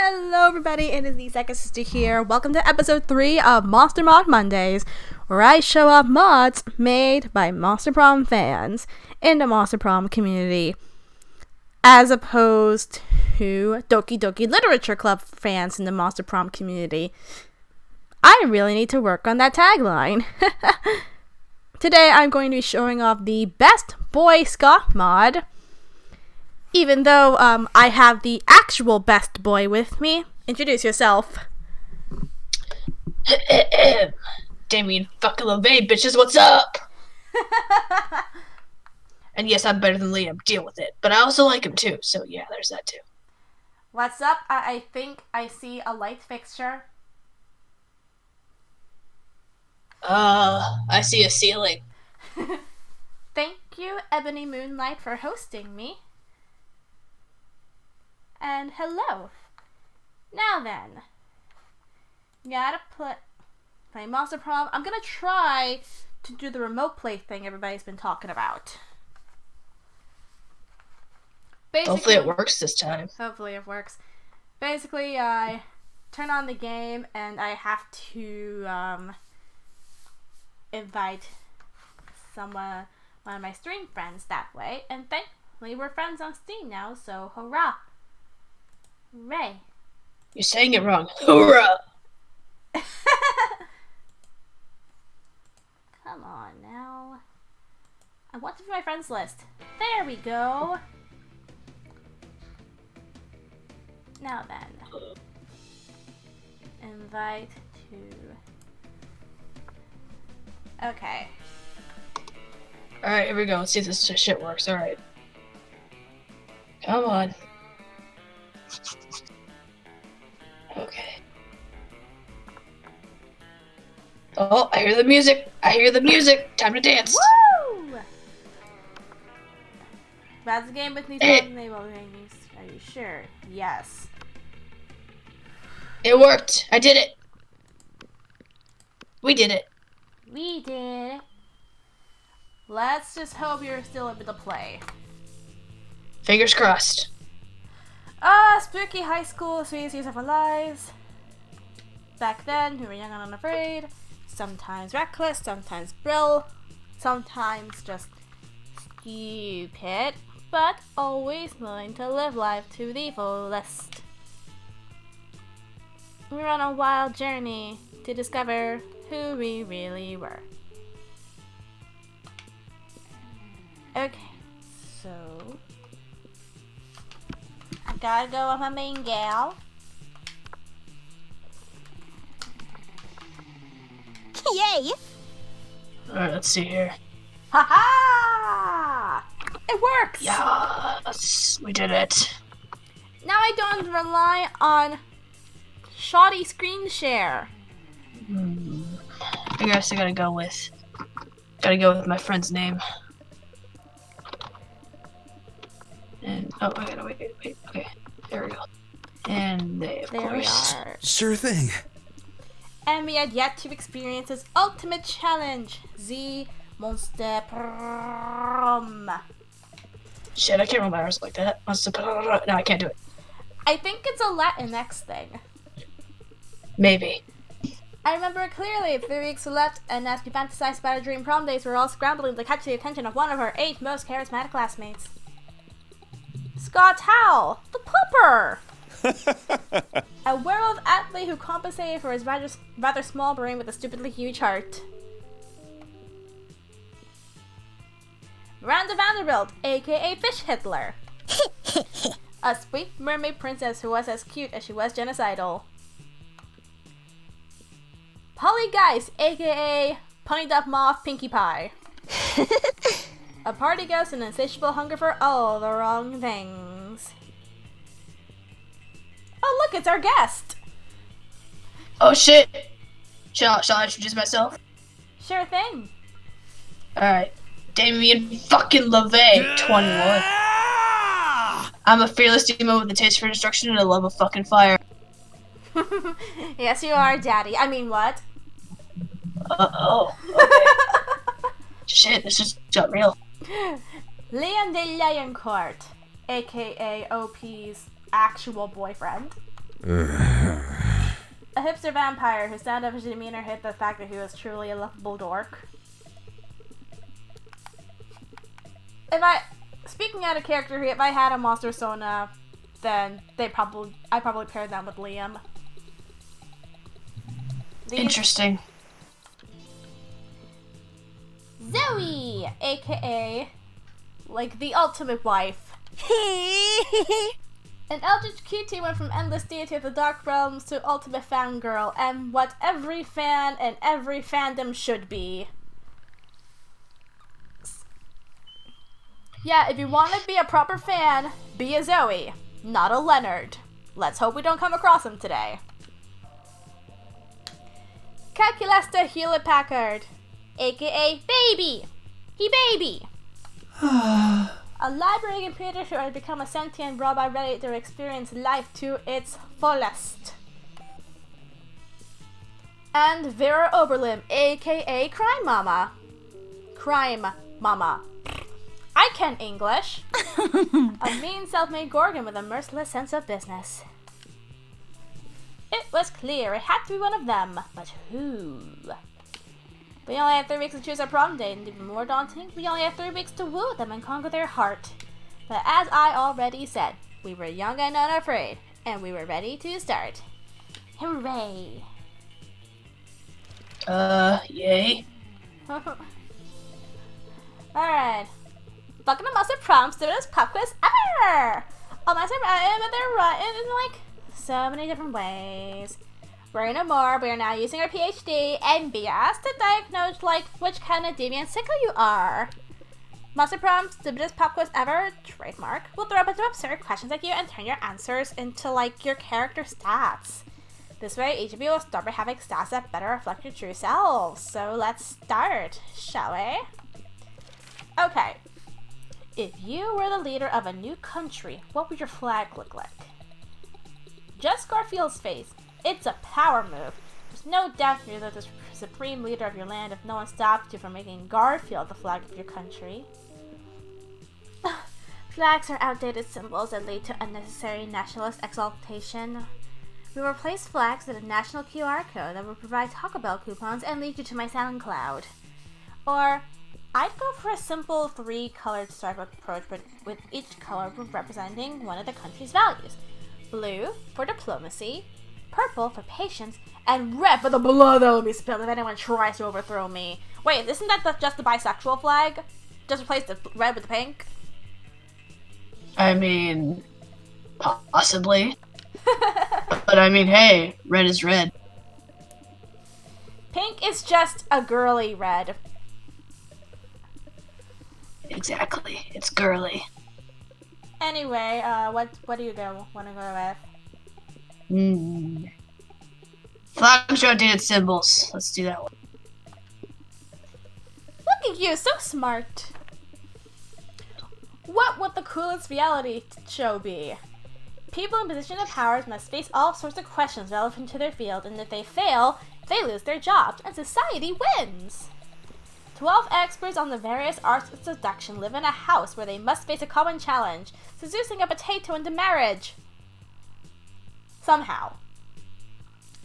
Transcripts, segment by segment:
Hello everybody, it is the second sister here. Welcome to episode 3 of Monster Mod Mondays, where I show off mods made by Monster Prom fans in the Monster Prom community, as opposed to Doki Doki Literature Club fans in the Monster Prom community. I really need to work on that tagline. Today I'm going to be showing off the Best Boy Scout mod, even though I have the actual best boy with me. Introduce yourself. Damien fucking LeVay, bitches, what's up? And yes, I'm better than Liam, deal with it. But I also like him too, so yeah, there's that too. What's up? I think I see a light fixture. I see a ceiling. Thank you, Ebony Moonlight, for hosting me. And hello. Now then, gotta play Monster Prom. I'm gonna try to do the remote play thing everybody's been talking about. Hopefully it works this time. Hopefully it works. Basically, I turn on the game and I have to invite one of my stream friends that way. And thankfully we're friends on Steam now, so hurrah! Hooray! You're saying it wrong. Hoorah! Come on now. I want to be my friends list. There we go. Now then. Invite to... Okay. Alright, here we go. Let's see if this shit works. Alright. Come on. Okay. Oh, I hear the music. I hear the music. Time to dance. Woo! That's the game with these Are you sure? Yes. It worked. I did it. We did it. We did it. Let's just hope you're still able to play. Fingers crossed. Spooky high school, sweetest years of our lives. Back then, we were young and unafraid. Sometimes reckless, sometimes brill, sometimes just stupid, but always willing to live life to the fullest. We're on a wild journey to discover who we really were. Okay, so I gotta go with my main gal. Yay! Alright, let's see here. Ha-ha! It works! Yes, we did it. Now I don't rely on shoddy screen share. I guess I gotta go with my friend's name. And oh, I gotta wait. Okay, there we go. And there we are. Sure thing. And we had yet to experience his ultimate challenge, the Monster Prom. Shit, I can't roll my R's like that. No, I can't do it. I think it's a Latinx thing. Maybe. I remember it clearly. 3 weeks were left, and as we fantasized about our dream prom days, we were all scrambling to catch the attention of one of our 8 most charismatic classmates. Scott Howell, the Pooper! A werewolf athlete who compensated for his rather small brain with a stupidly huge heart. Miranda Vanderbilt, aka Fish Hitler. A sweet mermaid princess who was as cute as she was genocidal. Polly Geist, aka Ponied Up Moth Pinkie Pie. A party ghost and an insatiable hunger for all the wrong things. Oh look, it's our guest! Oh shit! Shall I introduce myself? Sure thing. Alright. Damien fucking LeVay, 21. I'm a fearless demon with a taste for destruction and a love of fucking fire. Yes, you are, Daddy. I mean, what? Okay. Shit, this just got real. Liam de Leoncourt, aka OP's actual boyfriend. A hipster vampire whose stand-up demeanor hid the fact that he was truly a lovable dork. Speaking out of character here, if I had a monster persona, then I probably paired them with Liam. Interesting. Zoe, aka like the ultimate wife. An LGBTQ went from endless deity of the dark realms to ultimate fangirl, and what every fan and every fandom should be. Yeah, if you want to be a proper fan, be a Zoe, not a Leonard. Let's hope we don't come across him today. Calculesta Hewlett-Packard, aka Baby. He Baby. A library computer who had become a sentient robot ready to experience life to its fullest. And Vera Oberlin, aka Crime Mama. Crime Mama. I can English. A mean self-made Gorgon with a merciless sense of business. It was clear it had to be one of them, but who? We only had 3 weeks to choose our prom date, and even more daunting, we only had 3 weeks to woo them and conquer their heart. But as I already said, we were young and unafraid, and we were ready to start. Hooray! Yay. Alright. Fucking the most prom students pop quiz ever! Oh, my but they're right in like so many different ways. We're no more, we are now using our PhD and be asked to diagnose like which kind of deviant sicko you are. Master Prom, stupidest pop quiz ever, trademark, will throw a bunch of absurd questions at you and turn your answers into like your character stats. This way, each of you will start by having stats that better reflect your true selves. So let's start, shall we? Okay. If you were the leader of a new country, what would your flag look like? Just Garfield's face. It's a power move. There's no doubt you're the supreme leader of your land if no one stopped you from making Garfield the flag of your country. Flags are outdated symbols that lead to unnecessary nationalist exaltation. We will replace flags with a national QR code that will provide Taco Bell coupons and lead you to my SoundCloud. Or, I'd go for a simple 3-colored stripe approach, but with each color representing one of the country's values. Blue for diplomacy, purple for patience, and red for the blood that will be spilled if anyone tries to overthrow me. Wait, isn't that just the bisexual flag? Just replace the red with the pink? I mean, possibly. But I mean, hey, red is red. Pink is just a girly red. Exactly. It's girly. Anyway, what do you want to go with? Flags are outdated symbols. Let's do that one. Look at you, so smart. What would the coolest reality show be? People in positions of power must face all sorts of questions relevant to their field, and if they fail, they lose their jobs, and society wins. 12 experts on the various arts of seduction live in a house where they must face a common challenge, seducing a potato into marriage. Somehow.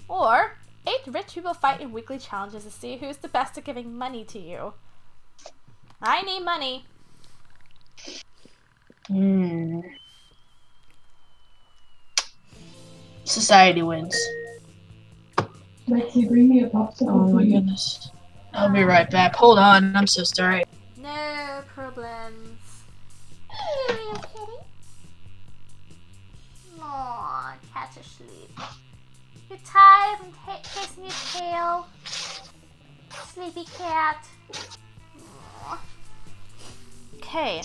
Or, 8 rich people fight in weekly challenges to see who's the best at giving money to you. I need money. Society wins. Lexi, bring me a popsicle. Oh my goodness. I'll be right back. Hold on, I'm so sorry. No problems. Here, you kitty. Aww, cat's asleep. You're tired from chasing your tail? Sleepy cat. Aww. Okay,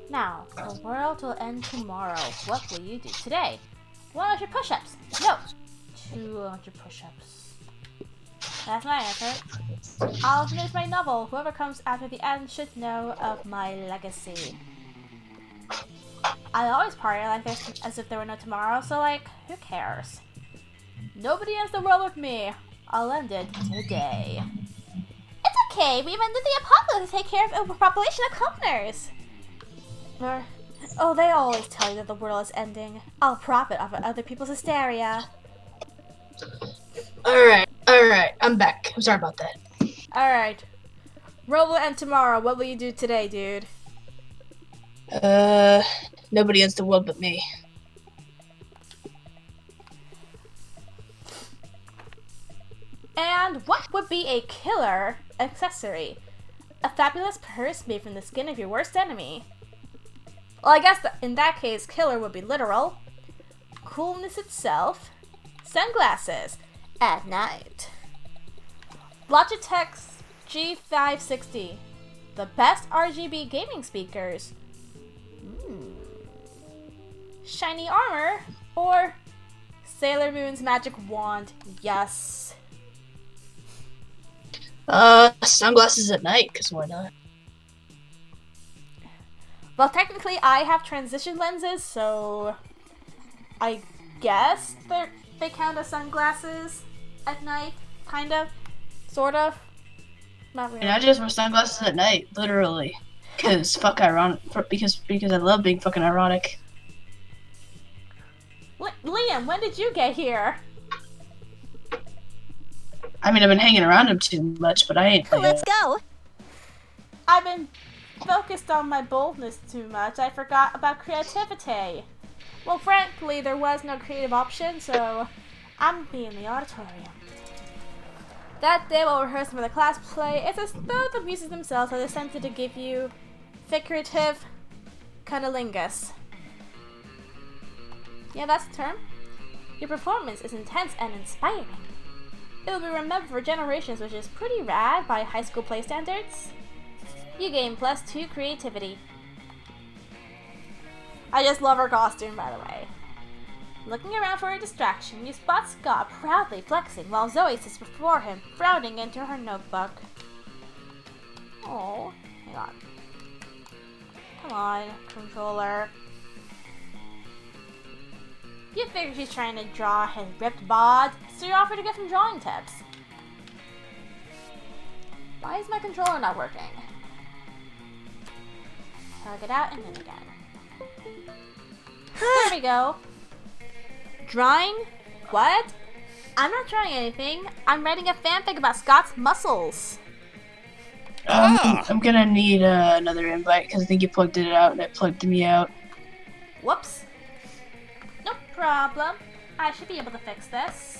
now, the world will end tomorrow. What will you do today? 100 push-ups. No, 200 push-ups. That's my answer. I'll finish my novel. Whoever comes after the end should know of my legacy. I always party like this as if there were no tomorrow, so like, who cares? Nobody ends the world with me. I'll end it today. It's okay, we invented the apocalypse to take care of overpopulation of commoners. Or Oh, they always tell you that the world is ending. I'll profit off of other people's hysteria. Alright, I'm back. I'm sorry about that. Alright. World will end tomorrow. What will you do today, dude? Nobody ends the world but me. And what would be a killer accessory? A fabulous purse made from the skin of your worst enemy. Well, I guess in that case, killer would be literal. Coolness itself. Sunglasses. At night. Logitech's G560. The best RGB gaming speakers. Shiny armor. Or Sailor Moon's magic wand. Yes. Sunglasses at night, because why not? Well, technically, I have transition lenses, so I guess they count as sunglasses at night, kind of, sort of. Not really. And I just wear sunglasses at night, literally, because because I love being fucking ironic. Liam, when did you get here? I mean, I've been hanging around him too much, but I ain't. Let's go. I've been focused on my boldness too much. I forgot about creativity. Well, frankly, there was no creative option, so I'm in the auditorium. That day, while rehearsing for the class play, it's as though the muses themselves are attempted to give you figurative cunnilingus. Yeah, that's the term. Your performance is intense and inspiring. It will be remembered for generations, which is pretty rad by high school play standards. You gain +2 creativity. I just love her costume, by the way. Looking around for a distraction, you spot Scott proudly flexing while Zoe sits before him, frowning into her notebook. Oh, hang on. Come on, controller. You figure she's trying to draw his ripped bod, so you offer to give him drawing tips. Why is my controller not working? Tug it out and then again. There we go. Drawing? What? I'm not drawing anything. I'm writing a fanfic about Scott's muscles. I'm gonna need another invite because I think you plugged it out and it plugged me out. Whoops. No problem. I should be able to fix this.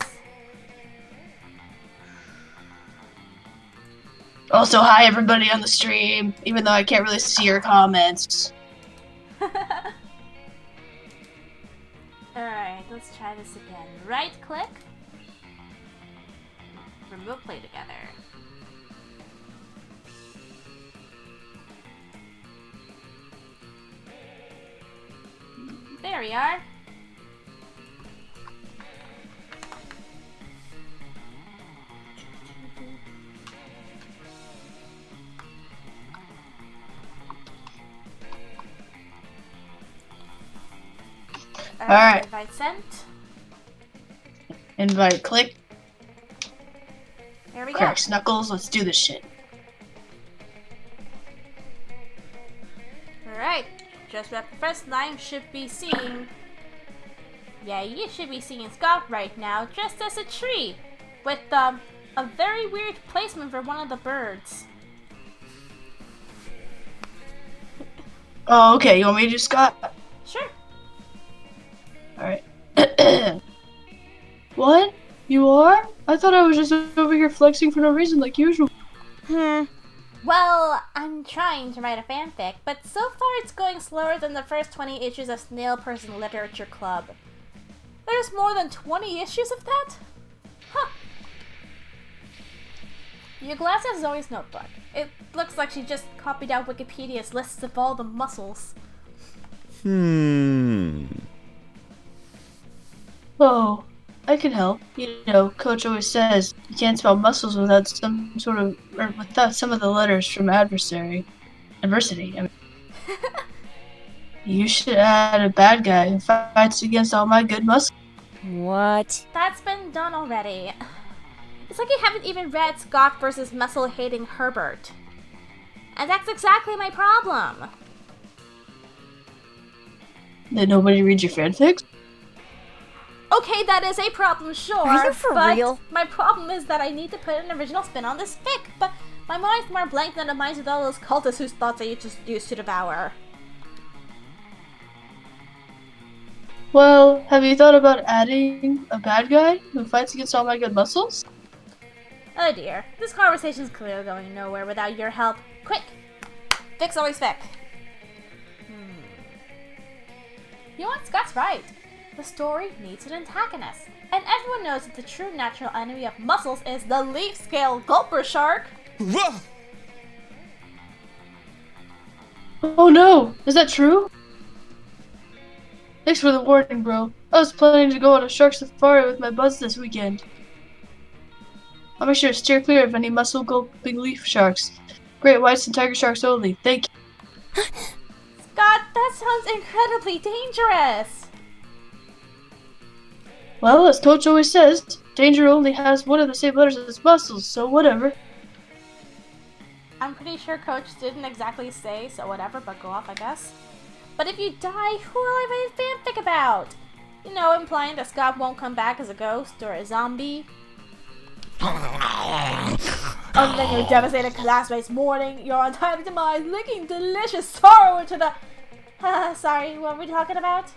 Also, hi everybody on the stream, even though I can't really see your comments. Alright, let's try this again. Right click. Remote play together. There we are. Alright. Invite sent. Invite click. There we go. Cracks knuckles, let's do this shit. Alright. Just what the first line should be seeing. Yeah, you should be seeing Scott right now, dressed as a tree, with a very weird placement for one of the birds. Oh, okay, you want me to do Scott? Sure. Alright. What? You are? I thought I was just over here flexing for no reason like usual. Well, I'm trying to write a fanfic, but so far it's going slower than the first 20 issues of Snail Person Literature Club. There's more than 20 issues of that? Huh. You glance at Zoe's notebook. It looks like she just copied out Wikipedia's lists of all the muscles. Oh, I can help. You know, Coach always says you can't spell muscles without some of the letters from adversity. I mean, you should add a bad guy who fights against all my good muscles. What? That's been done already. It's like you haven't even read Scott versus muscle-hating Herbert. And that's exactly my problem. Did nobody read your fanfics? Okay, that is a problem, sure. Are you for but real? My problem is that I need to put an original spin on this fic, but my mind's more blank than the minds of all those cultists whose thoughts I just used to devour. Well, have you thought about adding a bad guy who fights against all my good muscles? Oh dear, this conversation's clearly going nowhere without your help. Quick! Fix always fic. You know what? Scott's right. The story needs an antagonist. And everyone knows that the true natural enemy of muscles is the leaf-scale gulper shark. Oh no! Is that true? Thanks for the warning, bro. I was planning to go on a shark safari with my buds this weekend. I'll make sure to steer clear of any muscle-gulping leaf sharks. Great whites and tiger sharks only. Thank you. Scott, that sounds incredibly dangerous. Well, as Coach always says, danger only has one of the same letters as muscles, so whatever. I'm pretty sure Coach didn't exactly say so whatever, but go off, I guess. But if you die, who will I write a fanfic about? You know, implying that Scott won't come back as a ghost or a zombie. Other than your devastated classmates mourning your untimely demise, licking delicious sorrow into the... sorry, what were we talking about?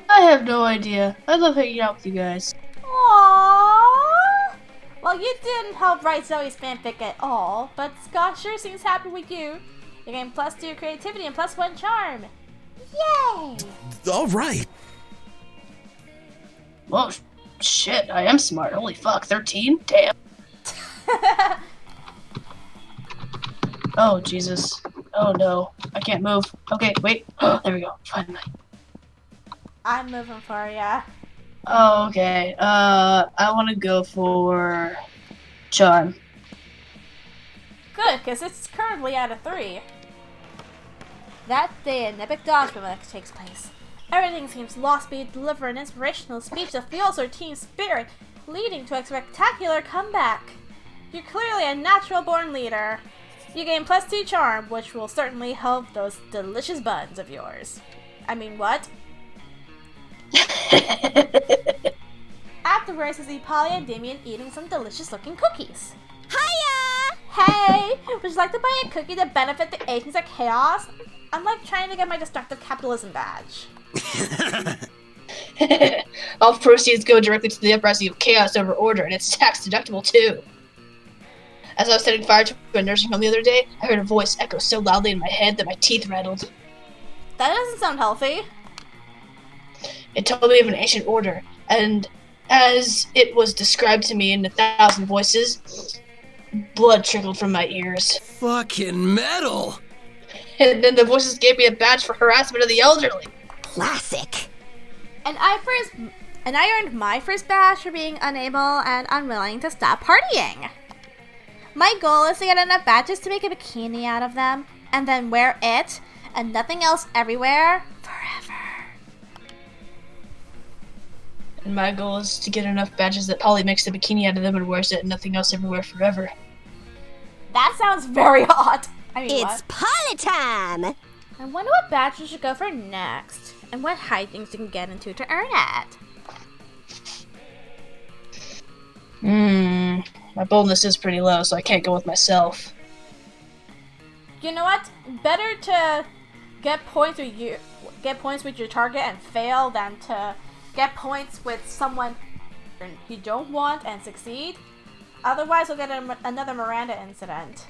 I have no idea. I love hanging out with you guys. Aww. Well, you didn't help write Zoe's fanfic at all, but Scott sure seems happy with you. You gain +2 creativity and +1 charm. Yay! All right. Whoa, shit, I am smart. Holy fuck, 13? Damn. Oh, Jesus. Oh, no. I can't move. Okay, wait. There we go. Finally. I'm moving for ya. Oh, okay. I want to go for charm. Good, because it's currently at a 3. That day, an epic dodge moment takes place. Everything seems lost, but you deliver an inspirational speech that fuels your team's spirit, leading to a spectacular comeback. You're clearly a natural-born leader. You gain +2 charm, which will certainly help those delicious buns of yours. I mean, what? Afterwards, you see Polly and Damien eating some delicious-looking cookies. Hiya! Hey! Would you like to buy a cookie to benefit the agents of chaos? I'm like trying to get my destructive capitalism badge. All proceeds go directly to the uprising of chaos over order, and it's tax deductible too. As I was setting fire to a nursing home the other day, I heard a voice echo so loudly in my head that my teeth rattled. That doesn't sound healthy. It told me of an ancient order, and as it was described to me in 1,000 voices, blood trickled from my ears. Fucking metal. And then the voices gave me a badge for harassment of the elderly. Classic. And I earned my first badge for being unable and unwilling to stop partying. My goal is to get enough badges to make a bikini out of them, and then wear it, and nothing else everywhere, forever. And my goal is to get enough badges that Polly makes a bikini out of them and wears it and nothing else everywhere forever. That sounds very hot. I mean, It's party time! I wonder what badge we should go for next, and what hijinks you can get into to earn it. My boldness is pretty low, so I can't go with myself. You know what? Better to get points with your target and fail than to get points with someone you don't want and succeed. Otherwise, we'll get another Miranda incident.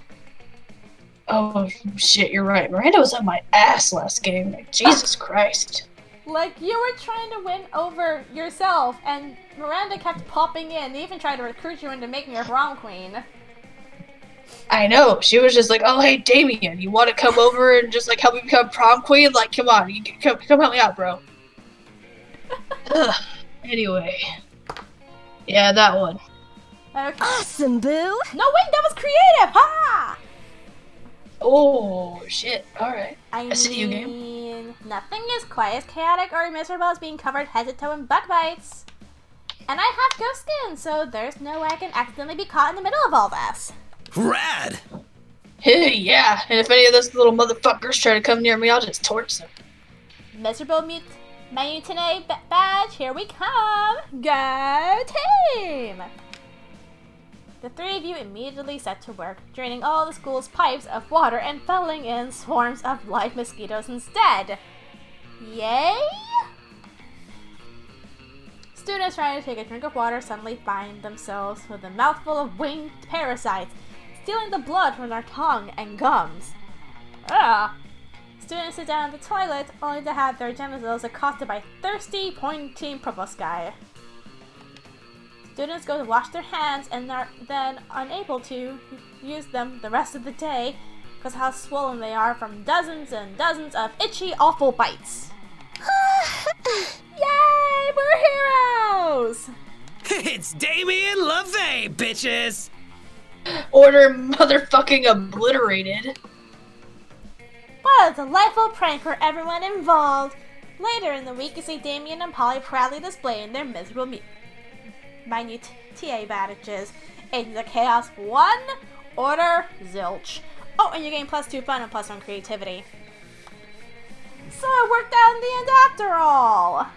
Oh, shit, you're right. Miranda was on my ass last game. Like, Jesus Christ. Like, you were trying to win over yourself, and Miranda kept popping in, even tried to recruit you into making her prom queen. I know. She was just like, oh, hey, Damien, you want to come over and just, like, help me become prom queen? Like, come on. Come help me out, bro. Ugh. Anyway. Yeah, that one. Okay. Awesome, boo! No, wait, that was creative! Ha! Oh, shit. Alright. I see you, game. mean, nothing is quite as chaotic or miserable as being covered head to toe in bug bites. And I have ghost skin, so there's no way I can accidentally be caught in the middle of all this. Rad! Yeah, and if any of those little motherfuckers try to come near me, I'll just torch them. Miserable Mutiny badge, here we come! Go team! The three of you immediately set to work, draining all the school's pipes of water and filling in swarms of live mosquitoes instead. Yay? Students trying to take a drink of water suddenly find themselves with a mouthful of winged parasites, stealing the blood from their tongue and gums. Ugh. Students sit down in the toilet, only to have their genitals accosted by thirsty, pointing proboscis. Students go to wash their hands and are then unable to use them the rest of the day because how swollen they are from dozens and dozens of itchy, awful bites. Yay! We're heroes! It's Damien LaVey, bitches! Order motherfucking obliterated. What a delightful prank for everyone involved! Later in the week, you see Damien and Polly proudly displaying their miserable minute TA badges in the Chaos 1 Order Zilch. Oh, and you're getting +2 fun and +1 creativity. So it worked out in the end after all!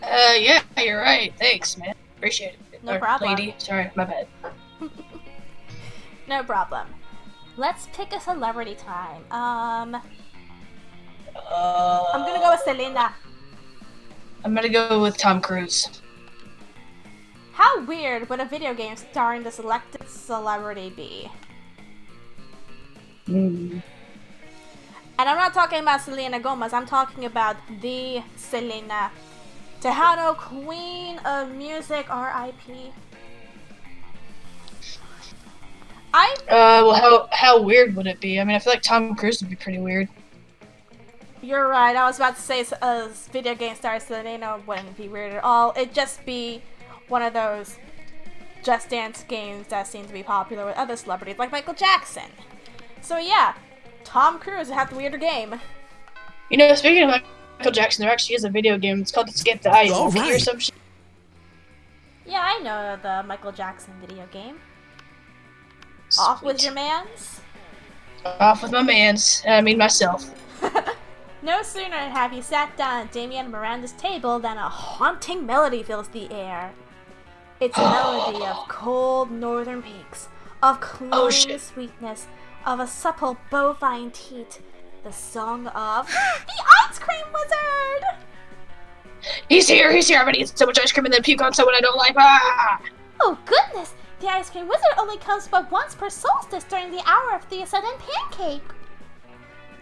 Yeah, you're right. Thanks, man. Appreciate it. No problem. Lady, sorry, my bad. No problem. Let's pick a celebrity time. I'm gonna go with Selena. I'm gonna go with Tom Cruise. How weird would a video game starring the selected celebrity be? Mm. And I'm not talking about Selena Gomez, I'm talking about the Selena Tejano, Queen of Music, R.I.P. Well, how weird would it be? I mean, I feel like Tom Cruise would be pretty weird. You're right, I was about to say a video game star Selena wouldn't be weird at all. It'd just be one of those Just Dance games that seem to be popular with other celebrities, like Michael Jackson. So yeah, Tom Cruise would have the weirder game. You know, speaking of Michael Jackson, there actually is a video game. It's called Escape the Ice All or right. some shit. Yeah, I know the Michael Jackson video game. Off with your mans? Off with my mans. I mean myself. No sooner have you sat down at Damien and Miranda's table than a haunting melody fills the air. It's a melody of cold northern peaks, of cloying sweetness, of a supple bovine teat. The song of the Ice Cream Wizard! He's here! I'm gonna eat so much ice cream and then puke on someone I don't like. Ah! Oh goodness! The Ice Cream Wizard only comes but once per solstice during the hour of the ascendant pancake.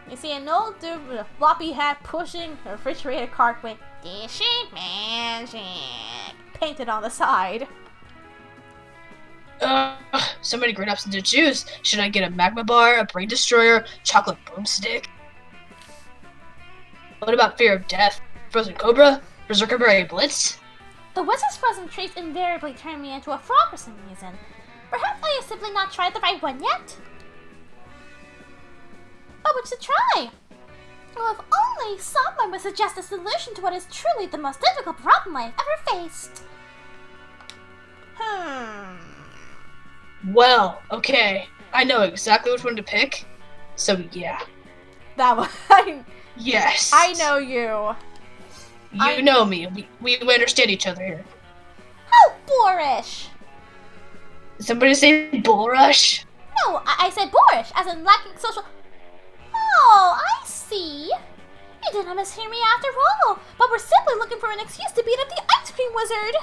You see an old dude with a floppy hat pushing a refrigerator cart with "Dishing Magic" painted on the side. So many great options to choose. Should I get a magma bar, a brain destroyer, chocolate boomstick? What about fear of death? Frozen cobra? Berserker berry blitz? The wizard's frozen treats invariably turn me into a frog for some reason. Perhaps I have simply not tried the right one yet. Oh, which to try? Well, if only someone would suggest a solution to what is truly the most difficult problem I have ever faced. Well, okay. I know exactly which one to pick. So yeah. That one. Yes. I know you. You know me. We understand each other here. How boorish! Did somebody say bull rush? No, I said boorish, as in lacking social... Oh, I see. You didn't mishear me after all, but we're simply looking for an excuse to beat up the Ice Cream Wizard.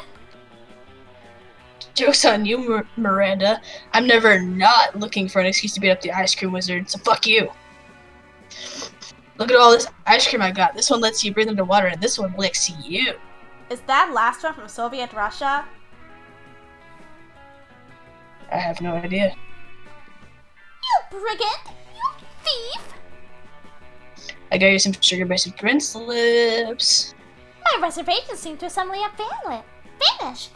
Joke's on you, Miranda. I'm never not looking for an excuse to beat up the ice cream wizard, so fuck you. Look at all this ice cream I got. This one lets you breathe underwater, and this one licks you. Is that last one from Soviet Russia? I have no idea. You brigand! You thief! I got you some sugar-based print slips. My reservations seem to suddenly have vanished.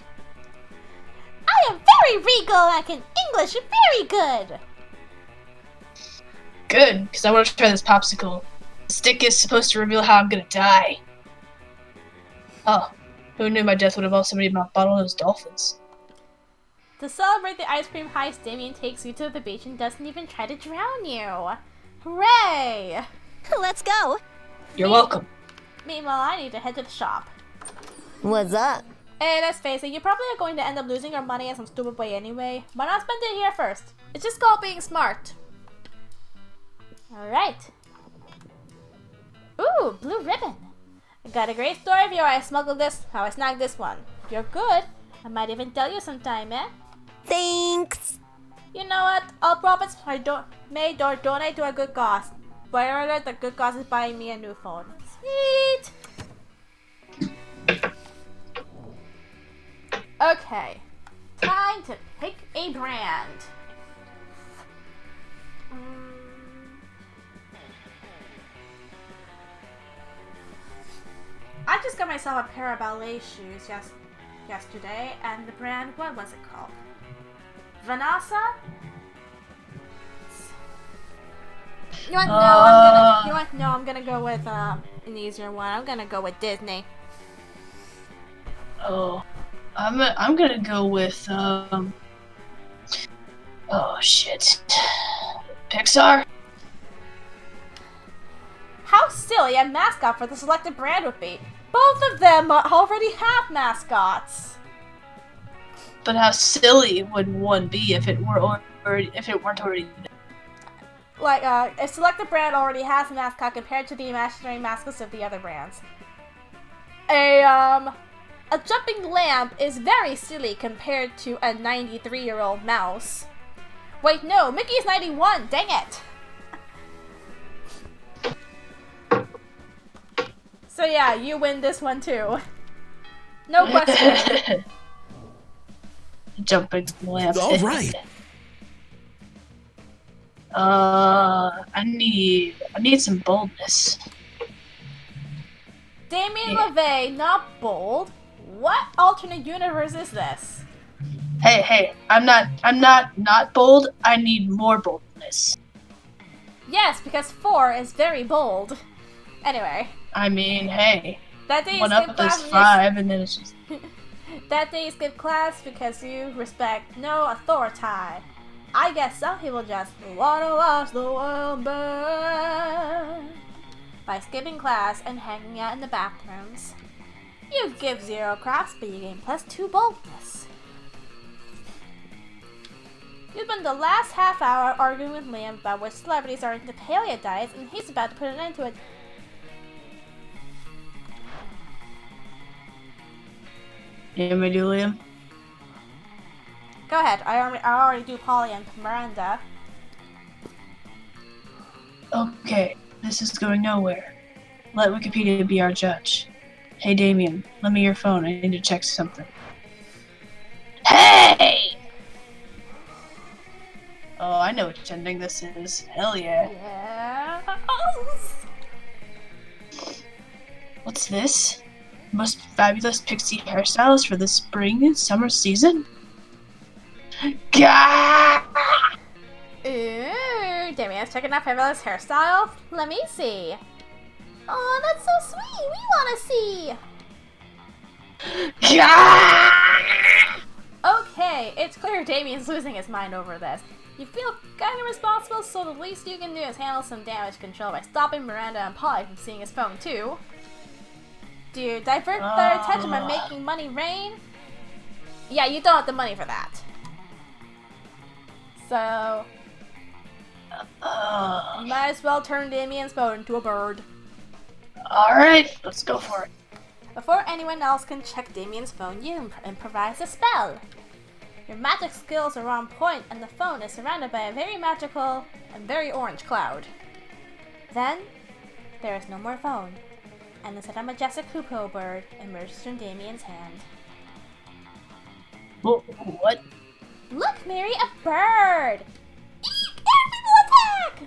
I am very regal and can English very good. Good, because I want to try this popsicle. The stick is supposed to reveal how I'm gonna die. Oh, who knew my death would involve somebody bottlenose dolphins? To celebrate the ice cream heist, Damien takes you to the beach and doesn't even try to drown you. Hooray! Let's go. You're welcome. Meanwhile, I need to head to the shop. What's up? Hey, let's face it, you probably are going to end up losing your money in some stupid way anyway. Why not spend it here first? It's just called being smart. Alright. Ooh, blue ribbon. I got a great story of you. I smuggled this, how I snagged this one. If you're good, I might even tell you sometime, eh? Thanks. You know what? All profits are made or donate to a good cause. Spoiler alert, the good cause is buying me a new phone. Sweet! Okay. Time to pick a brand. I just got myself a pair of ballet shoes yesterday, and the brand, what was it called? Vanessa? You know what? No, I'm gonna go with an easier one. I'm gonna go with Disney. Oh, I'm gonna go with oh shit, Pixar. How silly a mascot for the selected brand would be. Both of them already have mascots. But how silly would one be if it weren't already there? Like, a selected brand already has a mascot compared to the imaginary mascots of the other brands. A jumping lamp is very silly compared to a 93-year-old mouse. Wait, no, Mickey's 91, dang it! So yeah, you win this one too. No question. Jumping lamp. All right. I need some boldness. Damien LeVay, not bold. What alternate universe is this? Hey, I'm not bold. I need more boldness. Yes, because 4 is very bold. Anyway. I mean, hey, That day one you skip up is class. 5, and then it's just. That day you skip class because you respect no authority. I guess some people just wanna watch the world burn by skipping class and hanging out in the bathrooms. You give 0 crafts, but you gain +2 boldness. You spend the last half hour arguing with Liam about which celebrities are into paleo diets, and he's about to put an end to it. You want me to do Liam? Go ahead. I already do Polly and Miranda. Okay, this is going nowhere. Let Wikipedia be our judge. Hey Damien, lend me your phone. I need to check something. Hey! Oh, I know which ending this is. Hell yeah. Yeah. What's this? Most fabulous pixie hairstyles for the spring and summer season? Gah! Ooh, Damien's checking out fabulous hairstyle. Let me see. Oh, that's so sweet. We want to see. Gah! Okay, it's clear Damien's losing his mind over this. You feel kind of responsible, so the least you can do is handle some damage control by stopping Miranda and Polly from seeing his phone too. Do you divert their attention by making money rain? Yeah, you don't have the money for that. So, you might as well turn Damien's phone into a bird. Alright, let's go for it. Before anyone else can check Damien's phone, you improvise a spell. Your magic skills are on point, and the phone is surrounded by a very magical and very orange cloud. Then, there is no more phone, and instead a majestic hoopoe bird emerges from Damien's hand. What? Look, Mary, a bird! Eek! Air people attack!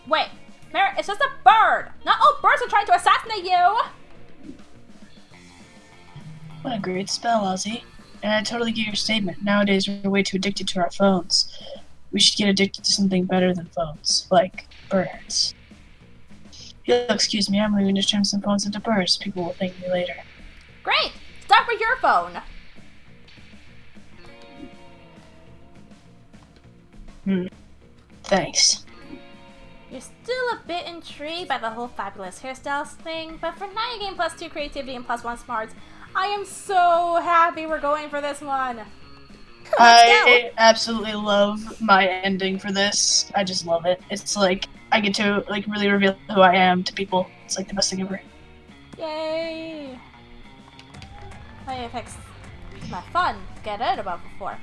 Wait, Mary, it's just a bird! Not all birds are trying to assassinate you! What a great spell, Ozzy. And I totally get your statement. Nowadays, we're way too addicted to our phones. We should get addicted to something better than phones, like birds. If you'll excuse me, I'm leaving to turn some phones into birds. People will thank me later. Great! Start with your phone! Thanks. You're still a bit intrigued by the whole fabulous hairstyles thing, but for now you gain +2 creativity and +1 smarts. I am so happy we're going for this one. I absolutely love my ending for this. I just love it. It's like I get to like really reveal who I am to people. It's like the best thing ever. Yay! My effects, my fun. Get it about before.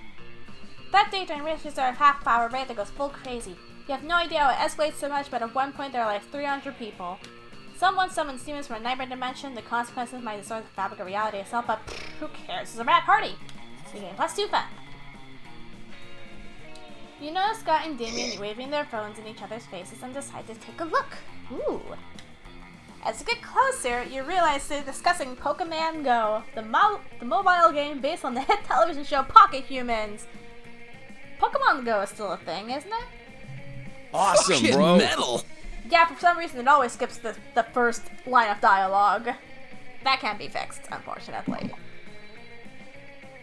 That daytime registers are a half-hour rate that goes full crazy. You have no idea how it escalates so much, but at one point there are like 300 people. Someone summons demons from a nightmare dimension. The consequences might distort the fabric of reality itself, but who cares? It's a rad party. So you gain +2 fun. You notice Scott and Damien waving their phones in each other's faces and decide to take a look. Ooh. As you get closer, you realize they're discussing Pokemon Go, the mobile game based on the hit television show Pocket Humans. Pokemon Go is still a thing, isn't it? Awesome, Fucking bro. metal. Yeah, for some reason it always skips the first line of dialogue. That can't be fixed, unfortunately.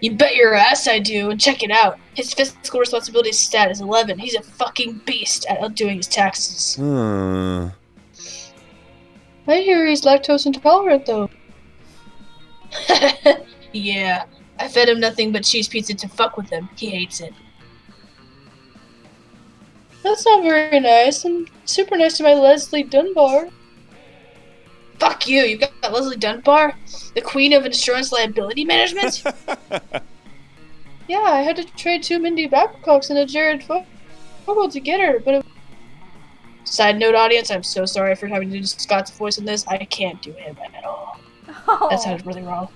You bet your ass I do, and check it out. His fiscal responsibility stat is 11. He's a fucking beast at doing his taxes. I hear he's lactose intolerant, though. Yeah, I fed him nothing but cheese pizza to fuck with him. He hates it. That's not very nice. I'm super nice to my Leslie Dunbar. Fuck you, you got Leslie Dunbar? The queen of insurance liability management? Yeah, I had to trade 2 Mindy Babcocks and a Jared Fogle to get her, but Side note, audience, I'm so sorry for having to do Scott's voice in this. I can't do him at all. Oh, That sounded really wrong.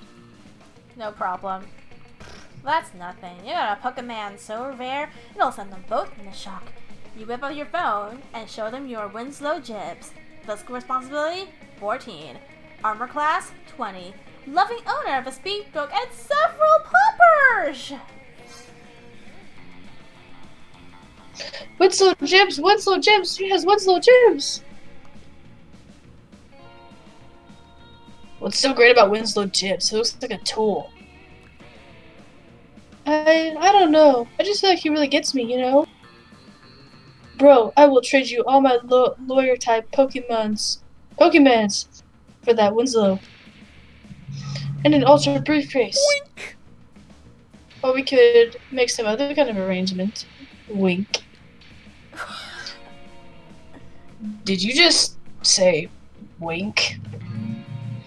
no problem. That's nothing. You got a Pokemon so rare, it'll send them both into shock. You whip out your phone and show them your Winslow Jibs. Physical responsibility, 14. Armor class, 20. Loving owner of a speedboat and several poppers! Winslow Jibs! Winslow Jibs! She has Winslow Jibs! What's so great about Winslow Jibs? He looks like a tool. I don't know. I just feel like he really gets me, you know? Bro, I will trade you all my lawyer type Pokemons for that Winslow. And an ultra briefcase. Wink! Or we could make some other kind of arrangement. Wink. Did you just say wink?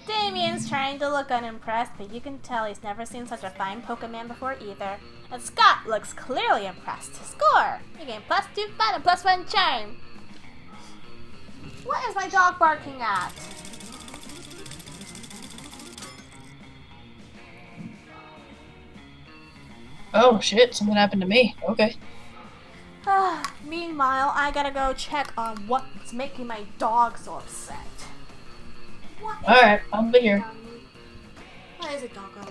Damien's trying to look unimpressed, but you can tell he's never seen such a fine Pokemon before either. And Scott looks clearly impressed. Score! You gain +2 fun and +1 charm. What is my dog barking at? Oh shit, something happened to me. Okay. Meanwhile, I gotta go check on what's making my dog so upset. Alright, I'll be here. Where is it, doggo?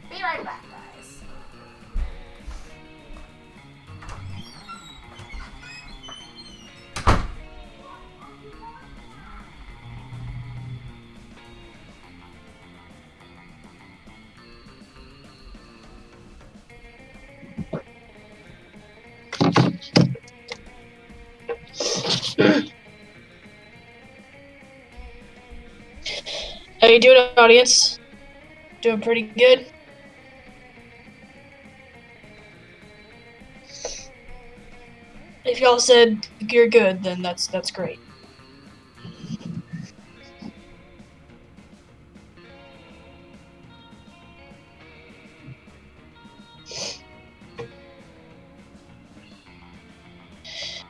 Be right back, guys. How you doing, audience? Doing pretty good? If y'all said you're good, then that's great.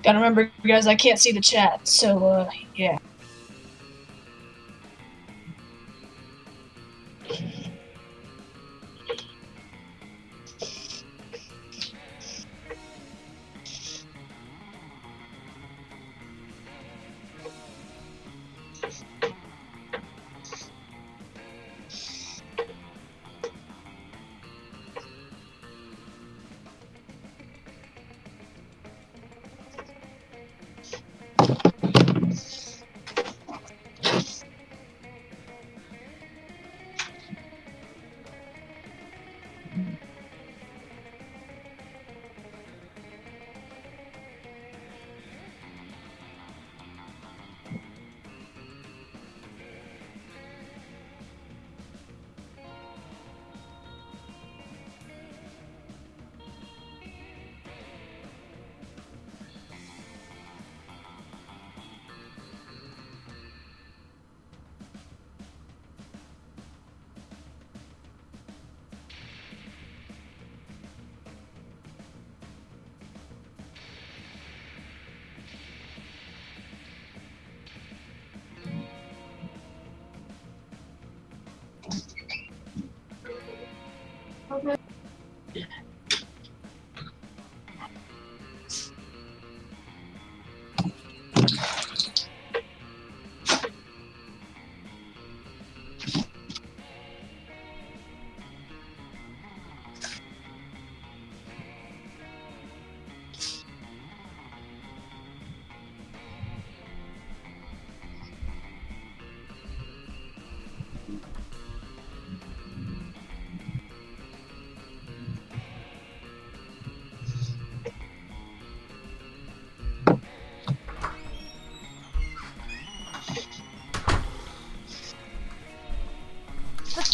Gotta remember, guys, I can't see the chat, so, yeah.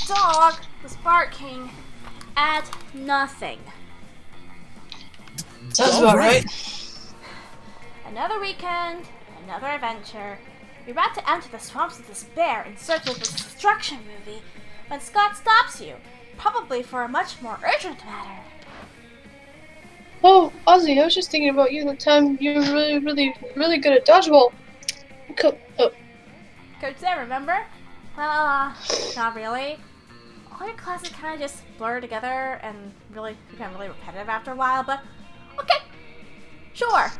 dog was barking at nothing. Sounds about right. Another weekend, another adventure. You're about to enter the swamps of despair in search of the destruction movie when Scott stops you, probably for a much more urgent matter. Oh, Ozzy, I was just thinking about you the time you were really good at dodgeball. Coach there, remember? Well, not really. All your classes kind of just blur together and really become really repetitive after a while, but okay, sure.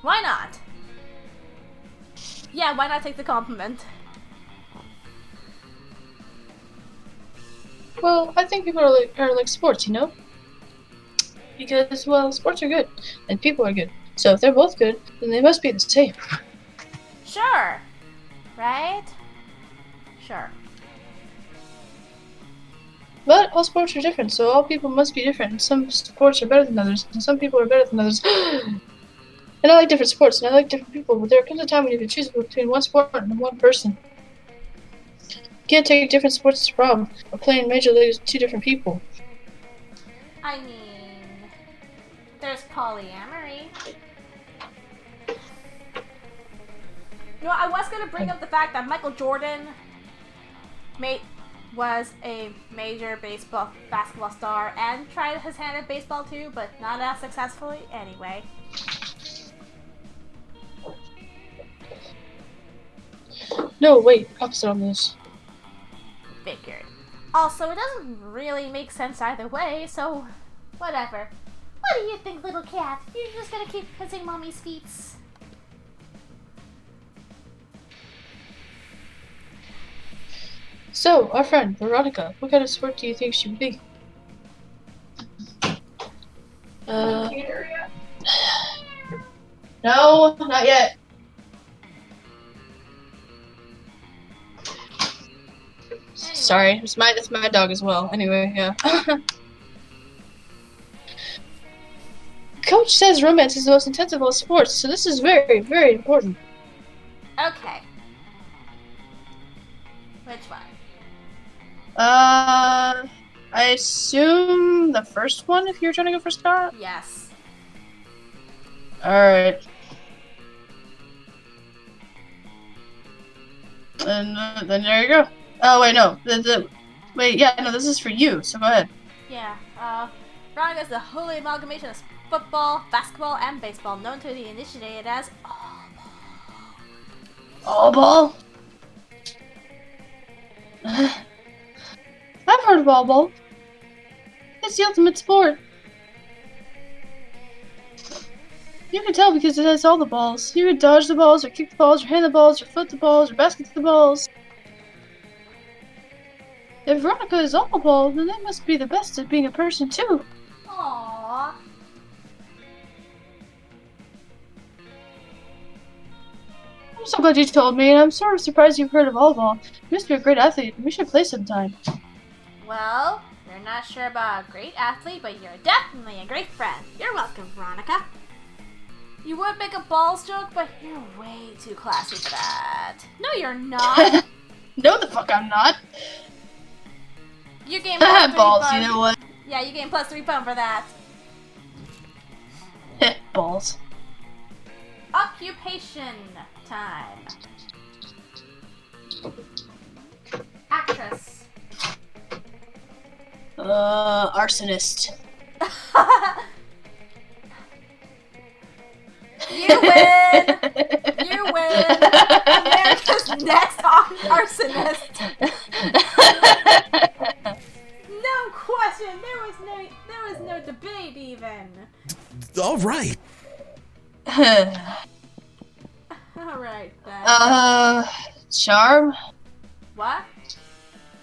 Why not? Yeah, why not take the compliment? Well, I think people are like sports, you know? Because, well, sports are good, and people are good. So if they're both good, then they must be the same. Sure. Right? Sure. But all sports are different, so all people must be different. And some sports are better than others, and some people are better than others. And I like different sports, and I like different people, but there comes a time when you have to choose between one sport and one person. You can't take different sports to prom, or play in Major League with two different people. I mean, there's polyamory. You know, I was going to bring up the fact that Michael Jordan was a major basketball star and tried his hand at baseball too, but not as successfully anyway. No, wait, opposite on this. Figured. Also, it doesn't really make sense either way, so whatever. What do you think, little cat? You're just gonna keep kissing mommy's feet? So, our friend, Veronica, what kind of sport do you think she would be? No, not yet. Sorry, it's my dog as well. Anyway, yeah. Coach says romance is the most intensive of all sports, so this is very, very important. Okay. Which one? I assume the first one if you're trying to go for Scott? Yes. Alright. And then there you go. Oh, wait, no. Wait, yeah, no, this is for you, so go ahead. Yeah, Veronica is the holy amalgamation of football, basketball, and baseball, known to the initiated as All ball? I've heard of all ball. It's the ultimate sport. You can tell because it has all the balls. You can dodge the balls, or kick the balls, or hand the balls, or foot the balls, or basket the balls. If Veronica is all ball, then they must be the best at being a person too. Aww. I'm so glad you told me, and I'm sort of surprised you've heard of all ball. You must be a great athlete. We should play sometime. Well, you're not sure about a great athlete, but you're definitely a great friend. You're welcome, Veronica. You would make a balls joke, but you're way too classy for that. No, you're not. No, the fuck I'm not. You gain I plus have 3 balls, fun. you know what? Yeah, you gain plus 3 fun for that. Balls. Occupation time. Actress. Arsonist. You win! You win! America's next arsonist! No question! There was no debate even! All right. Alright then. Charm? What?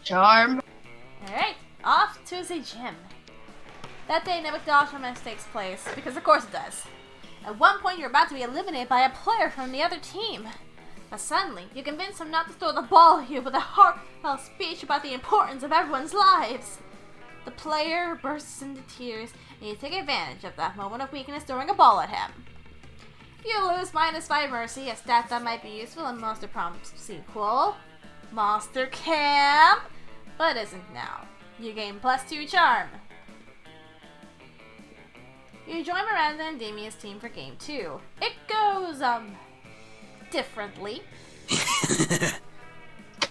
Charm? Alright, off to the gym. That day, an McDonald's romance takes place, because of course it does. At one point, you're about to be eliminated by a player from the other team. But suddenly, you convince him not to throw the ball at you with a heartfelt speech about the importance of everyone's lives. The player bursts into tears, and you take advantage of that moment of weakness throwing a ball at him. You lose -5 mercy, a stat that might be useful in Monster Prom sequel. Monster Camp! but isn't now. You gain +2 charm. You join Miranda and Damien's team for game 2. It goes, differently.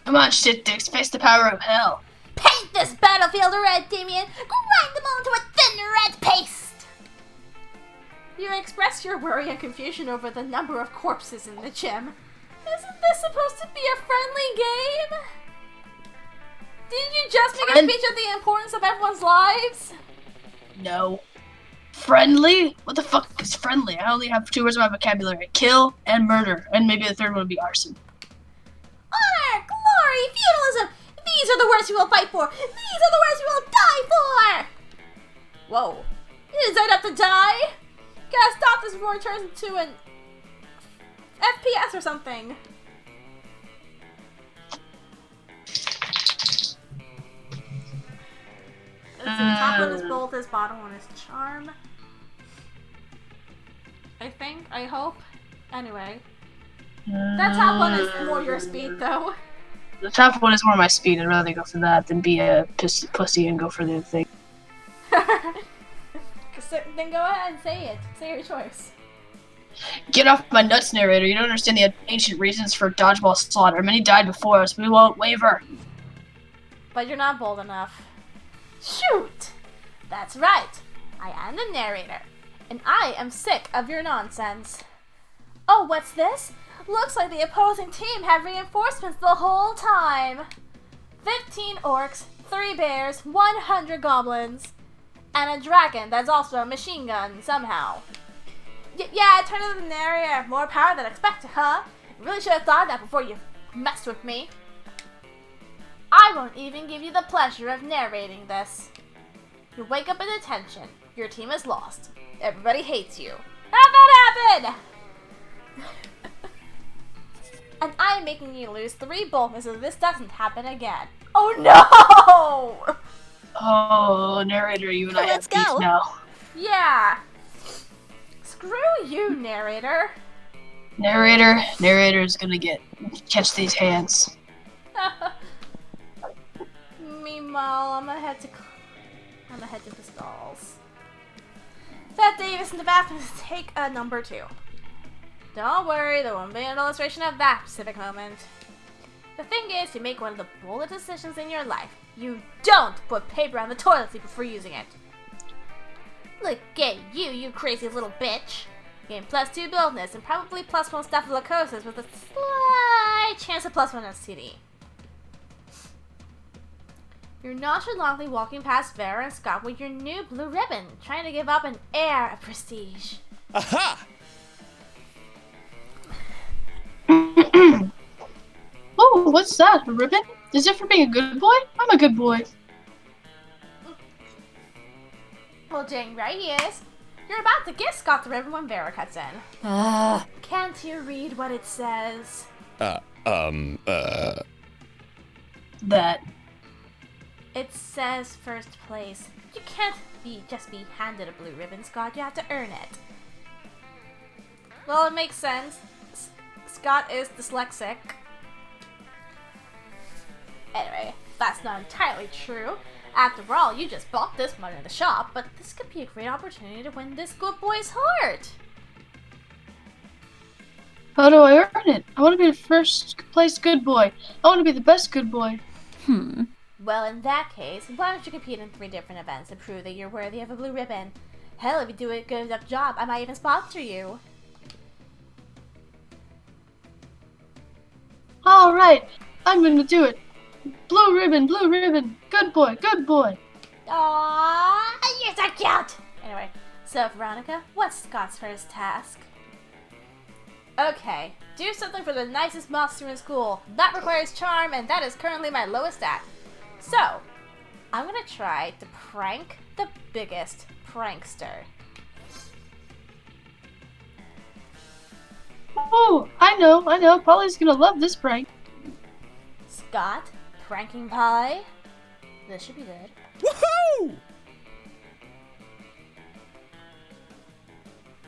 Come on, shit dicks, face the power of hell. Paint this battlefield red, Damien! Grind them all into a thin red paste! You express your worry and confusion over the number of corpses in the gym. Isn't this supposed to be a friendly game? Didn't you just make a speech of the importance of everyone's lives? No. Friendly? What the fuck is friendly? I only have 2 words in my vocabulary. Kill and murder. And maybe the third one would be arson. Honor, glory, feudalism! These are the words we will fight for! These are the words we will die for! Whoa. Is that up to die? Gotta stop this before it turns into an FPS or something. Let's see, the top one is both, his bottom one is charm. I think, I hope. Anyway. That top one is more your speed though. The top one is more my speed. I'd rather go for that than be a pussy and go for the thing. Then go ahead and say it. Say your choice. Get off my nuts, narrator. You don't understand the ancient reasons for dodgeball slaughter. Many died before us. We won't waver. But you're not bold enough. Shoot! That's right. I am the narrator. And I am sick of your nonsense. Oh, what's this? Looks like the opposing team had reinforcements the whole time. 15 orcs, 3 bears, 100 goblins, and a dragon that's also a machine gun somehow. Yeah, turn to the narrator. More power than expected, huh? You really should have thought of that before you messed with me. I won't even give you the pleasure of narrating this. You wake up in detention. Your team is lost. Everybody hates you. How'd that happen? And I'm making you lose 3 boldness so this doesn't happen again. Oh no! Oh, narrator, you and I have beef now. Yeah. Screw you, narrator. Narrator is gonna catch these hands. Meanwhile, I'm gonna head to the stalls. Fat Davis in the bathroom to take a number 2. Don't worry, there won't be an illustration of that specific moment. The thing is, you make one of the boldest decisions in your life. You don't put paper on the toilet seat before using it. Look at you, you crazy little bitch. Gain +2 boldness and probably +1 staphylococcus with a slight chance of +1 STD. You're nonchalantly walking past Vera and Scott with your new blue ribbon, trying to give up an air of prestige. Aha! Oh, what's that? A ribbon? Is it for being a good boy? I'm a good boy. Well, dang right he is. You're about to give Scott the ribbon when Vera cuts in. Can't you read what it says? That. It says first place. You can't just be handed a blue ribbon, Scott. You have to earn it. Well, it makes sense. Scott is dyslexic. Anyway, that's not entirely true. After all, you just bought this one in the shop, but this could be a great opportunity to win this good boy's heart. How do I earn it? I want to be the first place good boy. I want to be the best good boy. Well, in that case, why don't you compete in 3 different events to prove that you're worthy of a blue ribbon? Hell, if you do a good enough job, I might even sponsor you. Alright, I'm gonna do it. Blue ribbon, good boy, good boy. Aww, you're so cute! Anyway, so Veronica, what's Scott's first task? Okay, do something for the nicest monster in school. That requires charm, and that is currently my lowest stat. So, I'm gonna try to prank the biggest prankster. Oh, I know. Polly's gonna love this prank. Scott, pranking Polly. This should be good. Woohoo!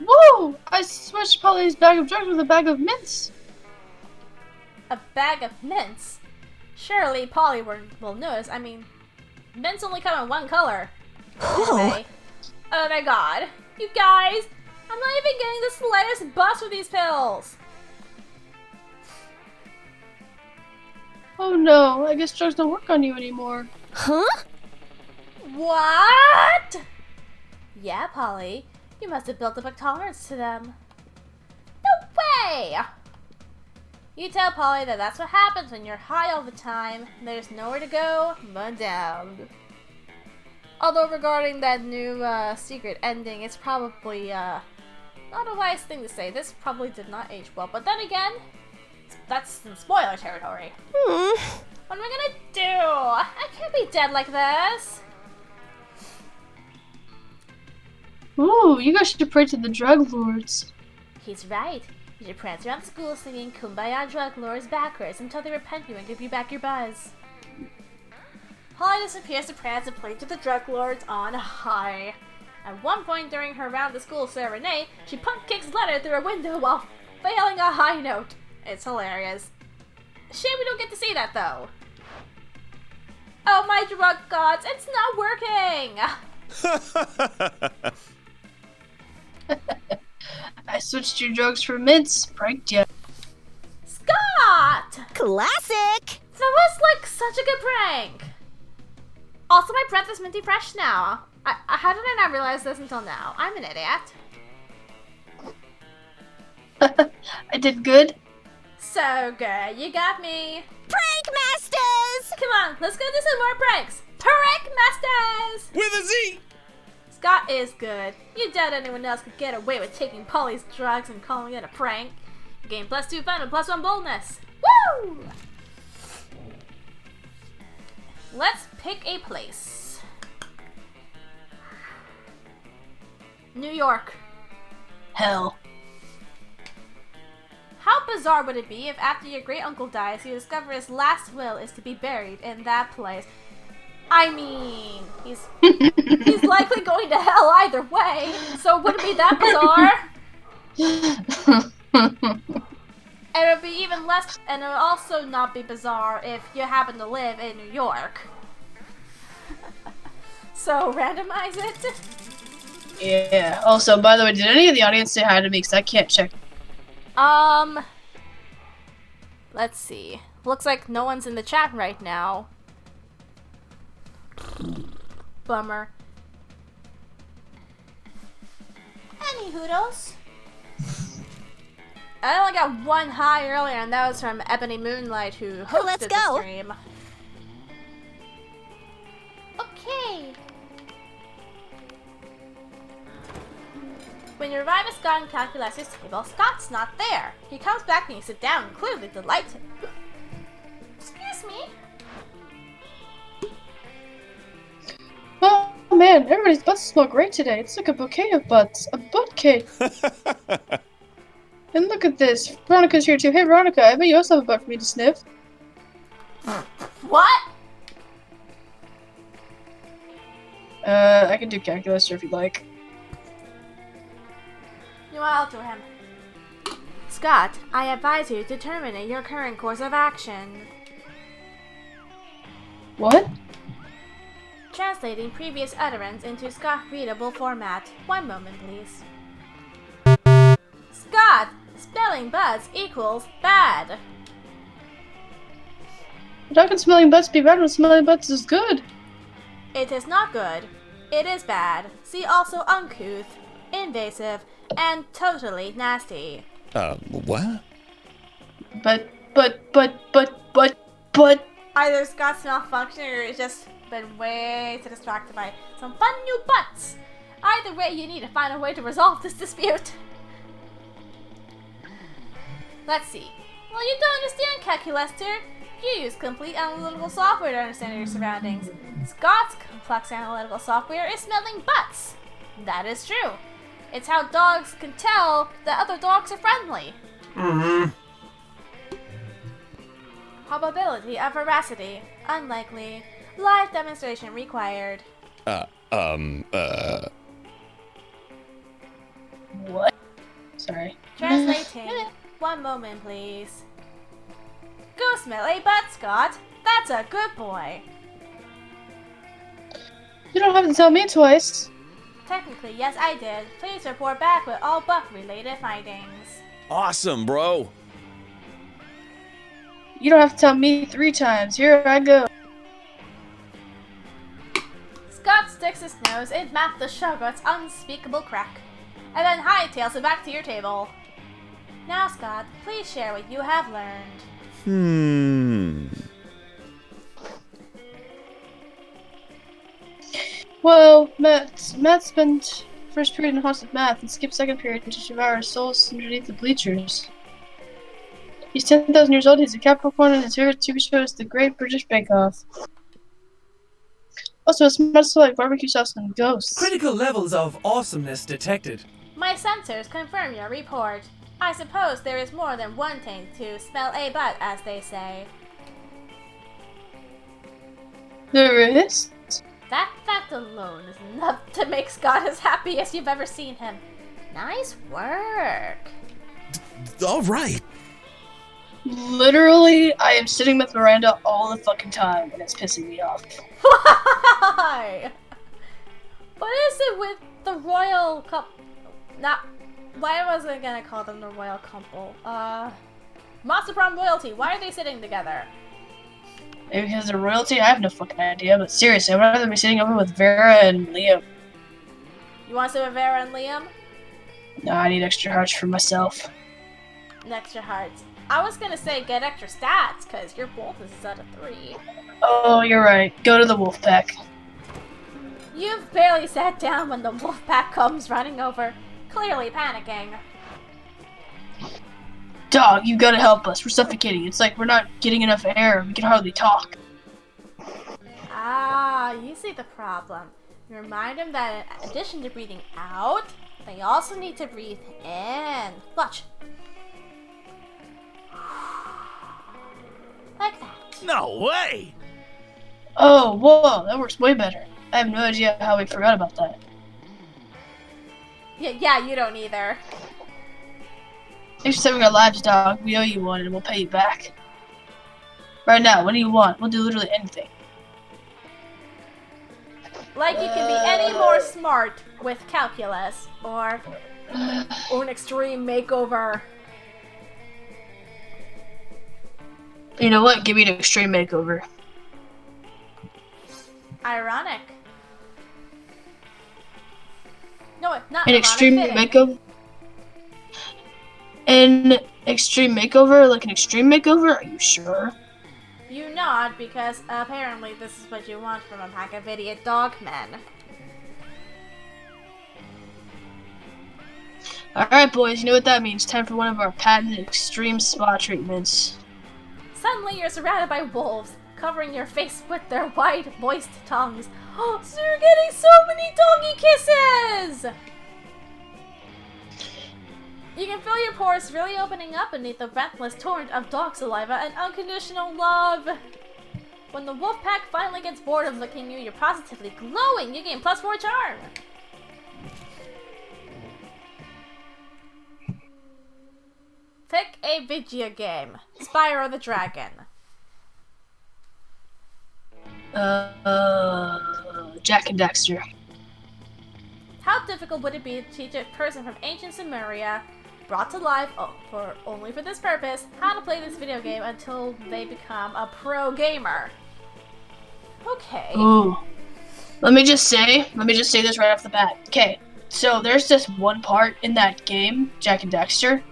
Whoa! I switched Polly's bag of drugs with a bag of mints. A bag of mints? Surely Polly will notice. I mean, mints only come in one color. Oh. Anyway. Oh my god. You guys, I'm not even getting the slightest buzz for these pills. Oh no, I guess drugs don't work on you anymore. Huh? What? Yeah, Polly. You must have built up a tolerance to them. No way! You tell Polly that that's what happens when you're high all the time. There's nowhere to go but down. Although regarding that new secret ending, it's probably not a wise thing to say. This probably did not age well. But then again, that's in spoiler territory. What am I gonna do? I can't be dead like this. Ooh, you guys should pray to the drug lords. He's right. You should prance around the school singing Kumbaya drug lords backwards until they repent you and give you back your buzz. Polly disappears to prance and play to the drug lords on high. At one point during her round the school serenade, she punk kicks Leonard through a window while failing a high note. It's hilarious. Shame we don't get to see that though. Oh my drug gods, it's not working! I switched your drugs for mints, pranked ya. Scott! Classic! That was like such a good prank! Also, my breath is minty fresh now. How did I not realize this until now? I'm an idiot. I did good. So good, you got me. Prank Masters! Come on, let's go do some more pranks. Prank Masters! With a Z! Scott is good. You doubt anyone else could get away with taking Polly's drugs and calling it a prank. You gain +2 fun and +1 boldness. Woo! Let's pick a place. New York. Hell. How bizarre would it be if after your great uncle dies, you discover his last will is to be buried in that place? I mean, he's likely going to hell either way, so it wouldn't be that bizarre. And it would be even less, and it would also not be bizarre if you happen to live in New York. So randomize it. Yeah. Also, by the way, did any of the audience say hi to me? Because I can't check. Let's see. Looks like no one's in the chat right now. Bummer. Any hoodles? I only got one hi earlier, and that was from Ebony Moonlight, who hosted Let's the go. stream. Okay. When you arrive at Scott and Calculus's table, Scott's not there. He comes back when you sit down, clearly delighted. Excuse me? Oh man, everybody's butts smell great today. It's like a bouquet of butts. A butt cake. And look at this. Veronica's here too. Hey Veronica, I bet you also have a butt for me to sniff. What? I can do calculus if you'd like. You want to him. Scott, I advise you to terminate your current course of action. What? Translating previous utterance into Scott-readable format. One moment, please. Scott, spelling buzz equals bad. But how can smelling butts be bad when smelling butts is good? It is not good. It is bad. See also uncouth, invasive, and totally nasty. What? But. Either Scott's malfunctioning or he's just been way too distracted by some fun new butts. Either way, you need to find a way to resolve this dispute. Let's see. Well, you don't understand, Calculester. You use complete analytical software to understand your surroundings. Scott's complex analytical software is smelling butts. That is true. It's how dogs can tell that other dogs are friendly. Probability of veracity. Unlikely. Live demonstration required. What? Sorry. Translating. One moment, please. Go smell a butt, Scott. That's a good boy. You don't have to tell me twice. Technically, yes, I did. Please report back with all buck-related findings. Awesome, bro. You don't have to tell me 3 times. Here I go. Scott sticks his nose in Matt the Shoggoth's unspeakable crack, and then hightails it back to your table. Now, Scott, please share what you have learned. Well, Matt spent first period in haunted math and skipped second period to devour souls underneath the bleachers. He's 10,000 years old, he's a Capricorn, and his favorite TV show is The Great British Bake Off. Also, it smells like barbecue sauce and ghosts. Critical levels of awesomeness detected. My sensors confirm your report. I suppose there is more than one thing to smell a butt, as they say. There is? That fact alone is enough to make Scott as happy as you've ever seen him. Nice work. All right. Literally, I am sitting with Miranda all the fucking time, and it's pissing me off. Why? What is it with the royal couple? Why wasn't I gonna call them the royal couple? Monster Prom royalty. Why are they sitting together? Maybe because they're royalty? I have no fucking idea, but seriously, I'd rather be sitting over with Vera and Liam. You want to sit with Vera and Liam? No, I need extra hearts for myself. And extra hearts. I was gonna say get extra stats, because your wolf is at a 3. Oh, you're right. Go to the wolf pack. You've barely sat down when the wolf pack comes running over, clearly panicking. Dog, you gotta help us. We're suffocating. It's like we're not getting enough air. We can hardly talk. Ah, you see the problem. You remind them that in addition to breathing out, they also need to breathe in. Watch. Like that. No way. Oh, whoa, that works way better. I have no idea how we forgot about that. Yeah, you don't either. Thanks for saving our lives, dog. We owe you one and we'll pay you back. Right now, what do you want? We'll do literally anything. Like you can be any more smart with calculus, or an extreme makeover. You know what? Give me an extreme makeover. Ironic. No, not An ironic, extreme fitting. makeover? An extreme makeover? Like an extreme makeover? Are you sure? You nod because apparently this is what you want from a pack of idiot dogmen. Alright, boys, you know what that means. Time for one of our patented extreme spa treatments. Suddenly you're surrounded by wolves, covering your face with their white, moist tongues. Oh, so you're getting so many doggy kisses! You can feel your pores really opening up beneath the breathless torrent of dog saliva and unconditional love. When the wolf pack finally gets bored of licking you, you're positively glowing. You gain +4 charm. Pick a video game. Spyro the Dragon. Jack and Dexter. How difficult would it be to teach a person from ancient Sumeria, brought to life only for this purpose, how to play this video game until they become a pro gamer? Okay. Ooh. Let me just say this right off the bat. Okay, so there's this one part in that game, Jack and Dexter,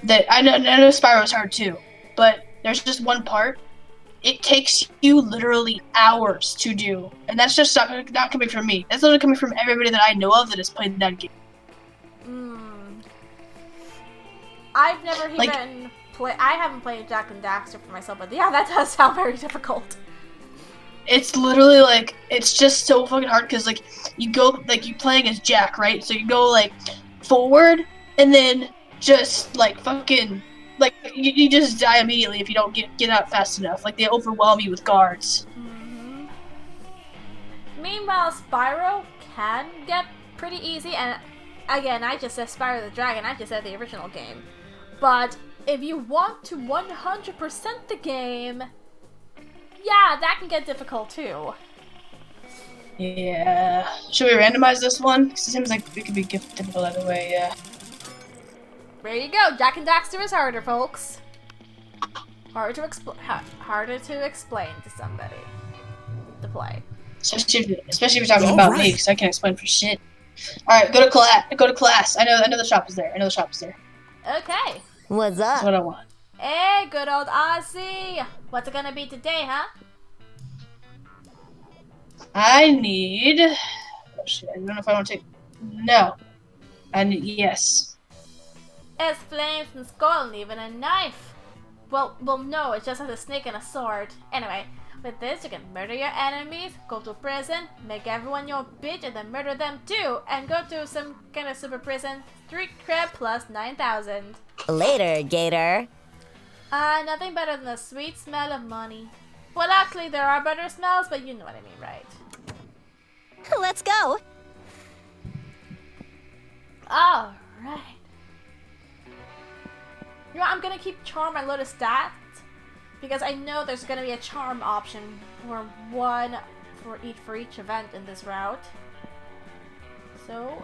that I know Spyro's hard too, but there's just one part. It takes you literally hours to do, and that's just not coming from me. That's literally coming from everybody that I know of that has played that game. I've never even I haven't played Jack and Daxter for myself, but yeah, that does sound very difficult. It's literally like, it's just so fucking hard because like you go, like you playing as Jack, right? So you go like forward and then just like fucking, like you just die immediately if you don't get out fast enough. Like they overwhelm you with guards. Mm-hmm. Meanwhile, Spyro can get pretty easy, and again, I just said Spyro the Dragon, I just said the original game. But if you want to 100% the game, yeah, that can get difficult too. Yeah. Should we randomize this one? Because it seems like it could be difficult either way, yeah. There you go. Jack and Daxter is harder, folks. Harder to explain to somebody to play. Especially if you're talking about me, because I can't explain for shit. Alright, go to class. I know the shop is there. Okay. What's That's up? what I want. Hey, good old Ozzy. What's it gonna be today, huh? I need... Oh shit, I don't know if I want to take... No. I need... Yes. It's flames and skull and even a knife. Well, no, it just has a snake and a sword. Anyway, with this, you can murder your enemies, go to prison, make everyone your bitch, and then murder them too, and go to some kind of super prison. Street cred plus 9,000. Later, Gator. Nothing better than the sweet smell of money. Well, actually, there are better smells, but you know what I mean, right? Let's go. Alright. You know, I'm gonna keep charm and load of stats because I know there's gonna be a charm option for one for each event in this route. So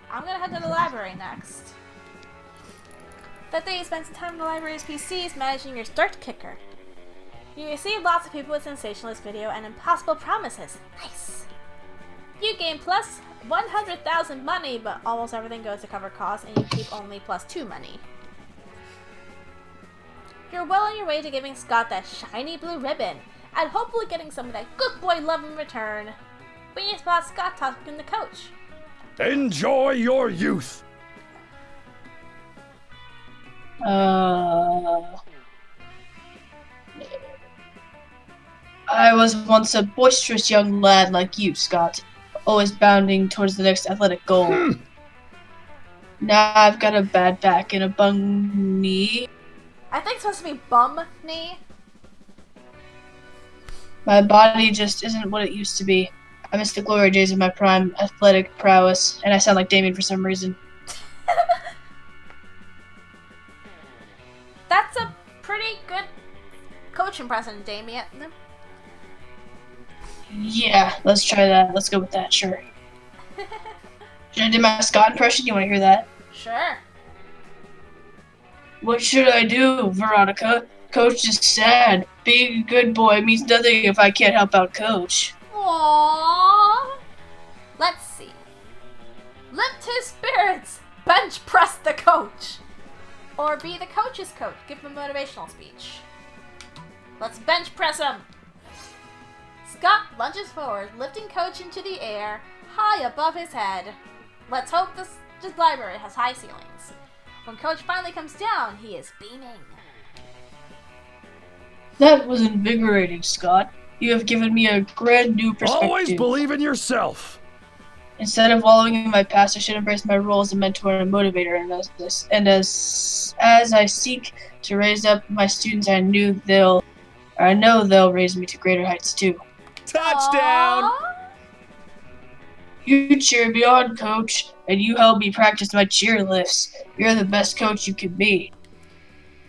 I'm gonna head to the library next. That day you spend some time in the library's PCs managing your start kicker. You receive lots of people with sensationalist video and impossible promises. Nice. You gain plus 100,000 money, but almost everything goes to cover costs, and you keep only plus 2 money. You're well on your way to giving Scott that shiny blue ribbon, and hopefully getting some of that good boy love in return. When you spot Scott talking to Coach. Enjoy your youth. I was once a boisterous young lad like you, Scott, always bounding towards the next athletic goal. Now I've got a bad back and a bung knee. I think it's supposed to be bum knee. My body just isn't what it used to be. I miss the glory days of my prime athletic prowess, and I sound like Damien for some reason. That's a pretty good coach impression, Damien. Yeah, let's try that. Let's go with that, sure. Should I do my Scott impression? You want to hear that? Sure. What should I do, Veronica? Coach is sad. Being a good boy means nothing if I can't help out Coach. Aww. Let's see. Lift his spirits. Bench press the coach. Or be the coach's coach. Give him a motivational speech. Let's bench press him. Scott lunges forward, lifting Coach into the air, high above his head. Let's hope this library has high ceilings. When Coach finally comes down, he is beaming. That was invigorating, Scott. You have given me a grand new perspective. Always believe in yourself. Instead of wallowing in my past, I should embrace my role as a mentor and motivator. And as I seek to raise up my students, I know they'll raise me to greater heights too. Touchdown. Aww. You cheer me on, Coach, and you help me practice my cheer lifts. You're the best coach you can be.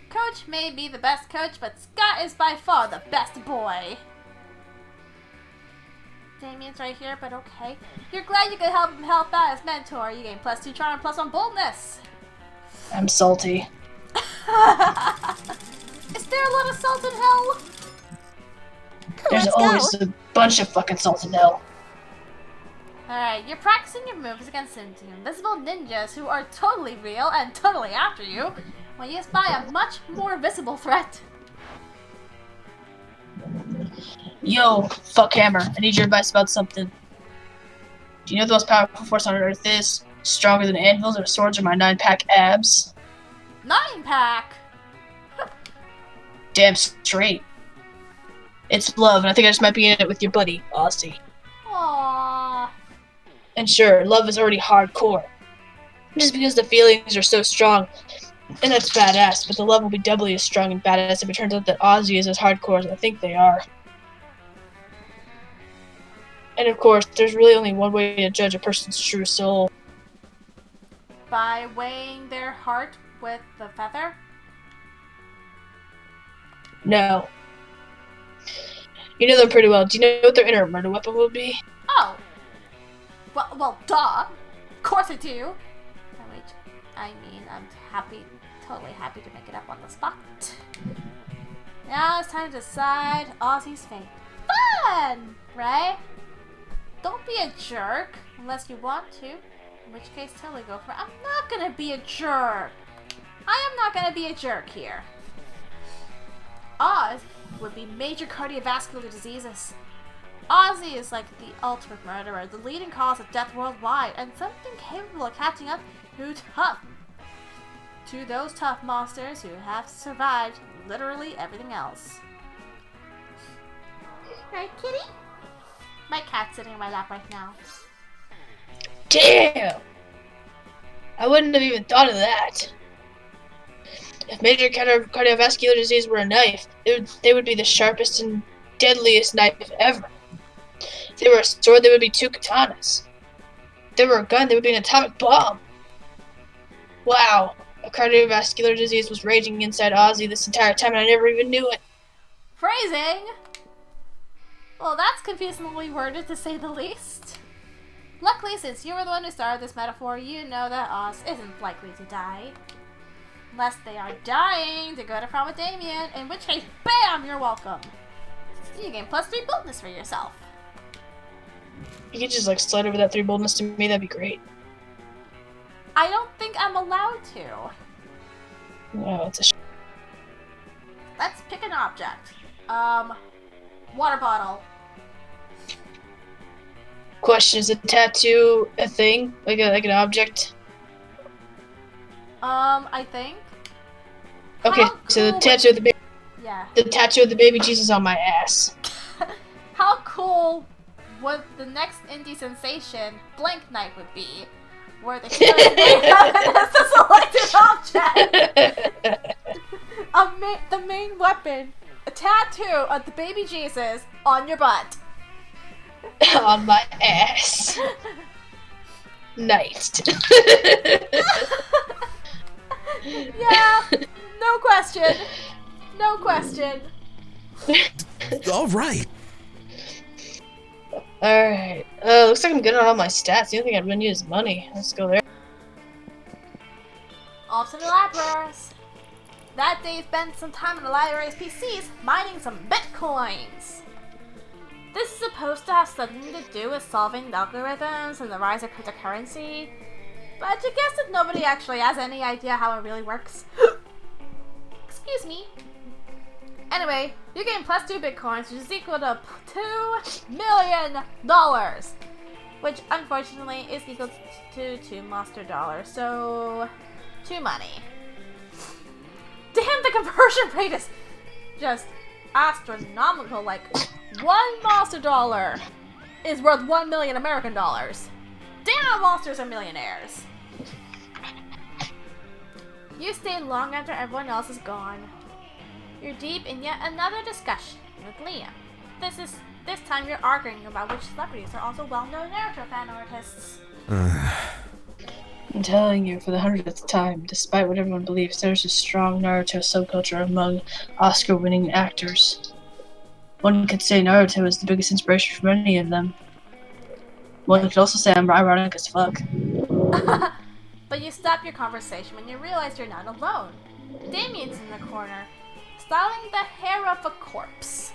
Coach may be the best coach, but Scott is by far the best boy. Damien's right here, but okay. You're glad you could help him help out as mentor. You gain plus 2 charm and plus 1 boldness. I'm salty. Is there a lot of salt in hell? There's Let's always go. a bunch of fucking salt in hell. Alright, you're practicing your moves against the invisible ninjas who are totally real and totally after you when you spy a much more visible threat. Yo, fuckhammer, I need your advice about something. Do you know what the most powerful force on Earth is? Stronger than anvils or swords or my 9-pack abs? 9-pack! Damn straight. It's love, and I think I just might be in it with your buddy, Ozzy. Aww. And sure, love is already hardcore. Just because the feelings are so strong, and that's badass, but the love will be doubly as strong and badass if it turns out that Ozzy is as hardcore as I think they are. And of course, there's really only one way to judge a person's true soul. By weighing their heart with the feather? No. You know them pretty well. Do you know what their inner murder weapon would be? Oh. Well, duh. Of course I do. I mean, I'm totally happy to make it up on the spot. Now it's time to decide Ozzy's fate. Fun! Right? Don't be a jerk unless you want to. In which case, totally go for it. I'm not gonna be a jerk. I am not gonna be a jerk here. Oz would be major cardiovascular diseases. Ozzy is like the ultimate murderer, the leading cause of death worldwide, and something capable of catching up to those tough monsters who have survived literally everything else. Right, kitty? My cat's sitting in my lap right now. Damn! I wouldn't have even thought of that. If major cardiovascular disease were a knife, they would be the sharpest and deadliest knife ever. If they were a sword, they would be 2 katanas. If they were a gun, they would be an atomic bomb. Wow, a cardiovascular disease was raging inside Ozzy this entire time and I never even knew it. Phrasing? Well, that's confusingly worded to say the least. Luckily, since you were the one who started this metaphor, you know that Oz isn't likely to die. Unless they are dying to go to prom with Damien, in which case, BAM! You're welcome. You gain +3 boldness for yourself. You could just slide over that 3 boldness to me, that'd be great. I don't think I'm allowed to. No, it's a Let's pick an object. Water bottle. Question, is a tattoo a thing? Like an object? I think. Okay, How so the cool tattoo of the baby, Yeah. the tattoo of the baby Jesus on my ass. How cool would the next indie sensation, Blank Knight, would be? Where the hero may have it as a selected object. The main weapon, a tattoo of the baby Jesus on your butt. On my ass. Nice. Yeah, no question. No question. All right. Alright. Looks like I'm good on all my stats. The only thing I'd really need is money. Let's go there. Off to the libraries. That day spent some time in the library's PCs mining some bitcoins. This is supposed to have something to do with solving algorithms and the rise of cryptocurrency, but I guess that nobody actually has any idea how it really works. Excuse me. Anyway, you gain +2 bitcoins, which is equal to $2 million, which unfortunately is equal to 2 monster dollars, so 2 money. Damn, the conversion rate is just astronomical. Like, 1 monster dollar is worth 1 million American dollars. Damn, monsters are millionaires. You stay long after everyone else is gone. You're deep in yet another discussion with Liam. This time you're arguing about which celebrities are also well-known Naruto fan artists. I'm telling you, for the 100th time, despite what everyone believes, there's a strong Naruto subculture among Oscar-winning actors. One could say Naruto is the biggest inspiration for many of them. One could also say I'm ironic as fuck. But you stop your conversation when you realize you're not alone. Damien's in the corner, styling the hair of a corpse.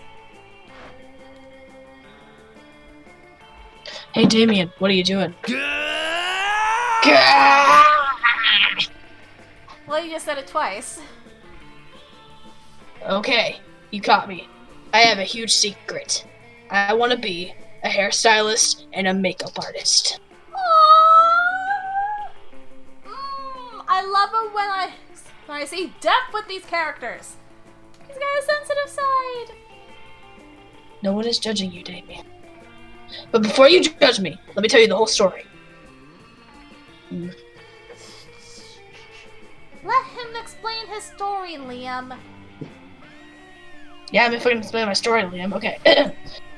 Hey Damien, what are you doing? Well, you just said it twice. Okay, you caught me. I have a huge secret. I want to be a hairstylist and a makeup artist. I love it when I see depth with these characters. He's got a sensitive side. No one is judging you, Damien. But before you judge me, let me tell you the whole story. Let him explain his story, Liam. Yeah, I'm fucking explaining my story, Liam. Okay.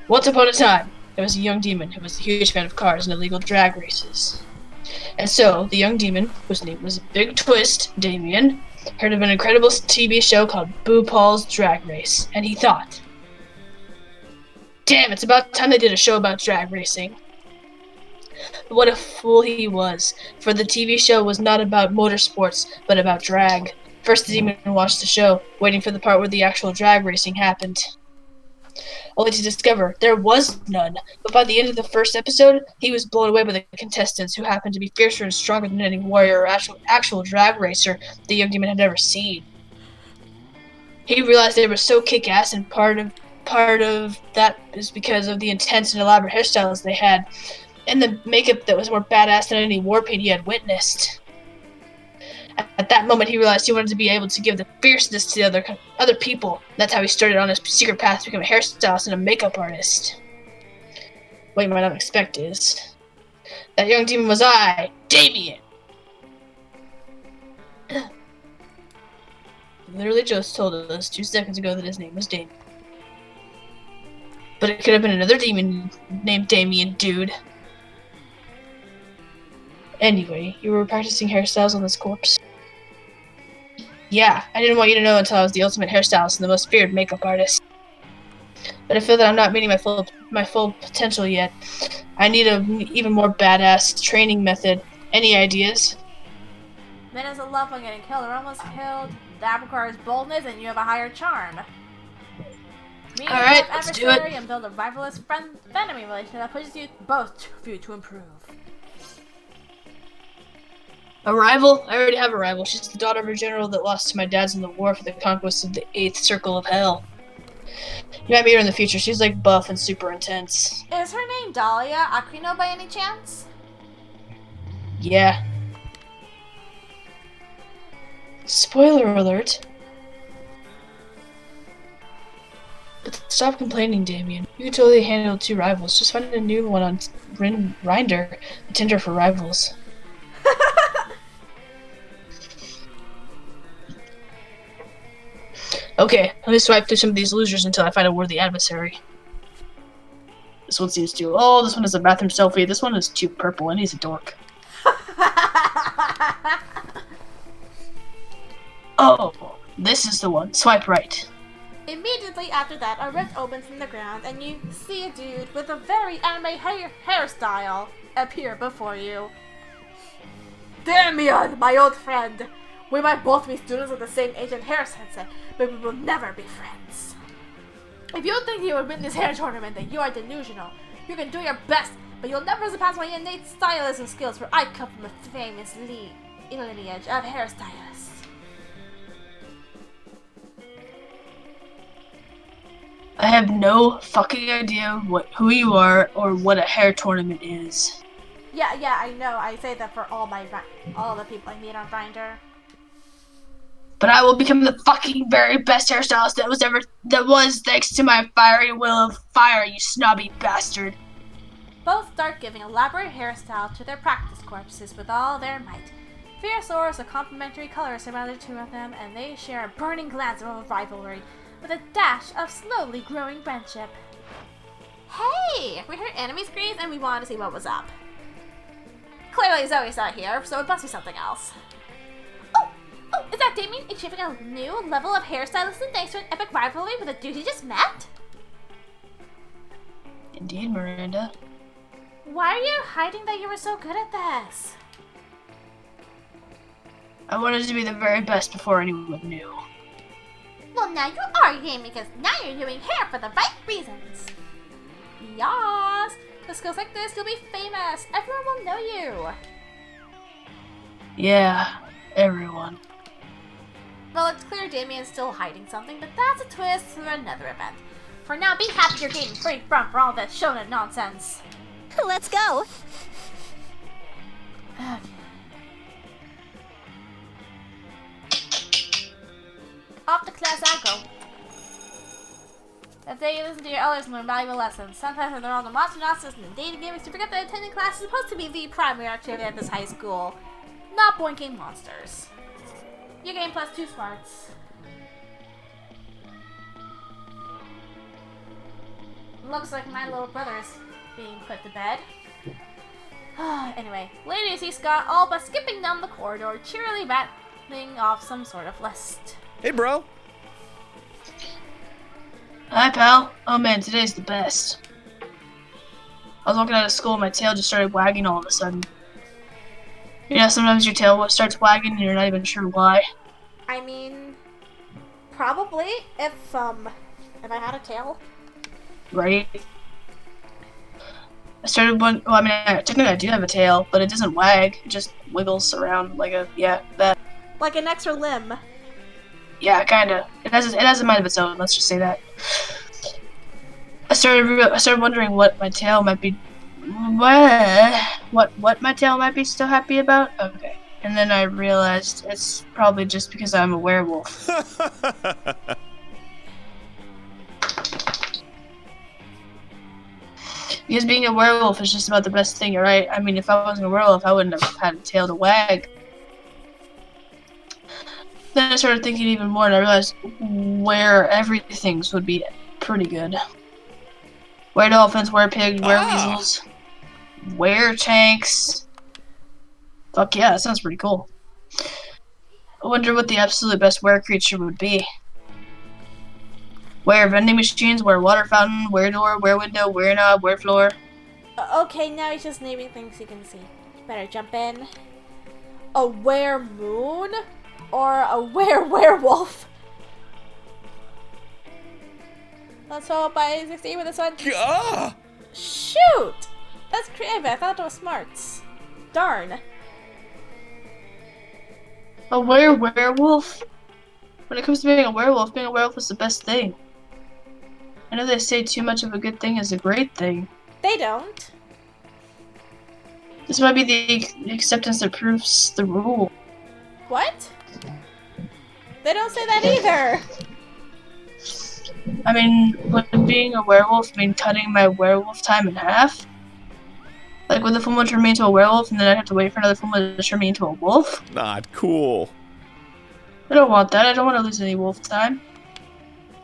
Once upon a time, there was a young demon who was a huge fan of cars and illegal drag races. And so, the young demon, whose name was Big Twist Damien, heard of an incredible TV show called Boo Paul's Drag Race, and he thought, damn, it's about time they did a show about drag racing. But what a fool he was, for the TV show was not about motorsports, but about drag. First, the demon watched the show, waiting for the part where the actual drag racing happened, only to discover there was none. But by the end of the first episode, he was blown away by the contestants, who happened to be fiercer and stronger than any warrior or actual drag racer the young demon had ever seen. He realized they were so kick-ass, and part of that is because of the intense and elaborate hairstyles they had, and the makeup that was more badass than any war paint he had witnessed. At that moment, he realized he wanted to be able to give the fierceness to the other people. That's how he started on his secret path to become a hairstylist and a makeup artist. What you might not expect is that young demon was I, Damien. Literally just told us 2 seconds ago that his name was Damien. But it could have been another demon named Damien, dude. Anyway, you were practicing hairstyles on this corpse? Yeah, I didn't want you to know until I was the ultimate hairstylist and the most feared makeup artist. But I feel that I'm not meeting my full potential yet. I need an even more badass training method. Any ideas? Men doesn't love on getting killed or almost killed. That requires boldness, and you have a higher charm. Meet Alright, a let's do adversary it. and build a rivalrous enemy relationship that pushes you both for you to improve. A rival? I already have a rival. She's the daughter of a general that lost to my dad's in the war for the conquest of the 8th Circle of Hell. You might meet her in the future. She's like buff and super intense. Is her name Dahlia Aquino by any chance? Yeah. Spoiler alert. But stop complaining, Damien. You can totally handle 2 rivals. Just find a new one on Grindr, the Tinder for rivals. Okay, let me swipe through some of these losers until I find a worthy adversary. This one seems too... Oh, this one is a bathroom selfie. This one is too purple and he's a dork. Oh, this is the one. Swipe right. Immediately after that, a rift opens in the ground, and you see a dude with a very anime hairstyle appear before you. Damien, my old friend! We might both be students of the same ancient hair sensei, but we will never be friends. If you think you will win this hair tournament, then you are delusional. You can do your best, but you'll never surpass my innate stylism skills, for I come from a famous lineage of hairstylists. I have no fucking idea who you are or what a hair tournament is. Yeah, I know. I say that for all the people I meet on Grindr. But I will become the fucking very best hairstylist that was thanks to my fiery will of fire, you snobby bastard. Both start giving elaborate hairstyle to their practice corpses with all their might. Fierce auras of complementary colors surround the 2 of them, and they share a burning glance of rivalry with a dash of slowly growing friendship. Hey! We heard enemy screams and we wanted to see what was up. Clearly Zoe's not here, so it must be something else. Oh, is that Damien achieving a new level of hairstylism thanks to an epic rivalry with a dude he just met? Indeed, Miranda. Why are you hiding that you were so good at this? I wanted to be the very best before anyone knew. Well, now you are game because now you're doing hair for the right reasons. Yas! With skills like this, you'll be famous. Everyone will know you. Yeah, everyone. Well, it's clear Damien's still hiding something, but that's a twist for another event. For now, be happy you're getting free from for all that shonen nonsense. Let's go. Okay. Off to class I go. If they listen to your elders and learn valuable lessons, sometimes when they're on the monster system and data gaming, you forget that attending class is supposed to be the primary activity at this high school, not boinking monsters. You gain plus 2 smarts. Looks like my little brother's being put to bed. Anyway, Lady sees Scott all but skipping down the corridor, cheerily rattling off some sort of list. Hey, bro. Hi, pal. Oh man, today's the best. I was walking out of school and my tail just started wagging all of a sudden. You know, sometimes your tail starts wagging and you're not even sure why. I mean, probably if I had a tail. Right? Technically I do have a tail, but it doesn't wag. It just wiggles around like that. Like an extra limb. Yeah, kinda. It has a mind of its own. Let's just say that. I started wondering what my tail might be. What my tail might be so happy about. Okay, and then I realized it's probably just because I'm a werewolf. Because being a werewolf is just about the best thing, right? I mean, if I wasn't a werewolf, I wouldn't have had a tail to wag. Then I started thinking even more, and I realized where everything's would be pretty good. Were dolphins, were pigs, were weasels, were tanks. Fuck yeah, that sounds pretty cool. I wonder what the absolute best were creature would be. Where vending machines, where water fountain, where door, where window, where knob, where floor. Okay, now he's just naming things you can see. Better jump in. A were-moon? Or a werewolf? Let's hope I succeed with this one. Shoot! That's creative. I thought it was smarts. Darn. A werewolf? When it comes to being a werewolf is the best thing. I know they say too much of a good thing is a great thing. They don't. This might be the acceptance that proves the rule. What? They don't say that either. I mean, would being a werewolf mean cutting my werewolf time in half? Like, would the full moon turn me into a werewolf and then I'd have to wait for another full moon to turn me into a wolf? Not cool. I don't want that. I don't want to lose any wolf time.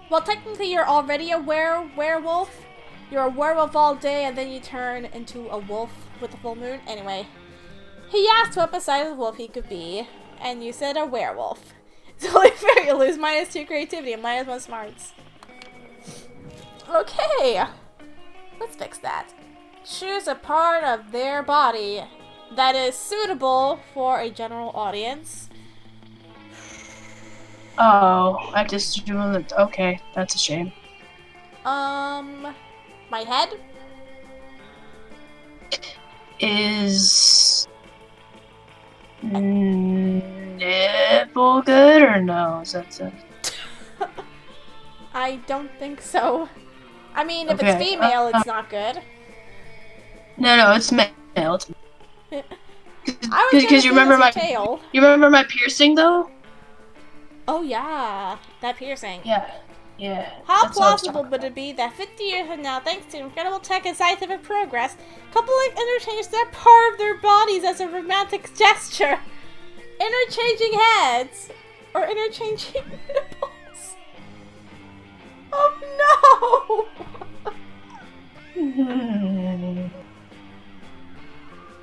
Well, technically you're already a werewolf. You're a werewolf all day and then you turn into a wolf with the full moon. Anyway, he asked what besides a wolf he could be, and you said a werewolf. It's only fair you lose -2 creativity and -1 smarts. Okay, let's fix that. Choose a part of their body that is suitable for a general audience. Oh, I have to do it. Okay, that's a shame. My head? Is nipple good or no? Is that so? I don't think so. I mean, if Okay, it's female, it's not good. No, it's male. It's I was because you remember my tail. You remember my piercing though? Oh yeah, that piercing. Yeah. How that's what I was plausible talking would it be that 50 years from now, thanks to incredible tech and scientific progress, couples interchange that part of their bodies as a romantic gesture? Interchanging heads or interchanging nipples? Oh no!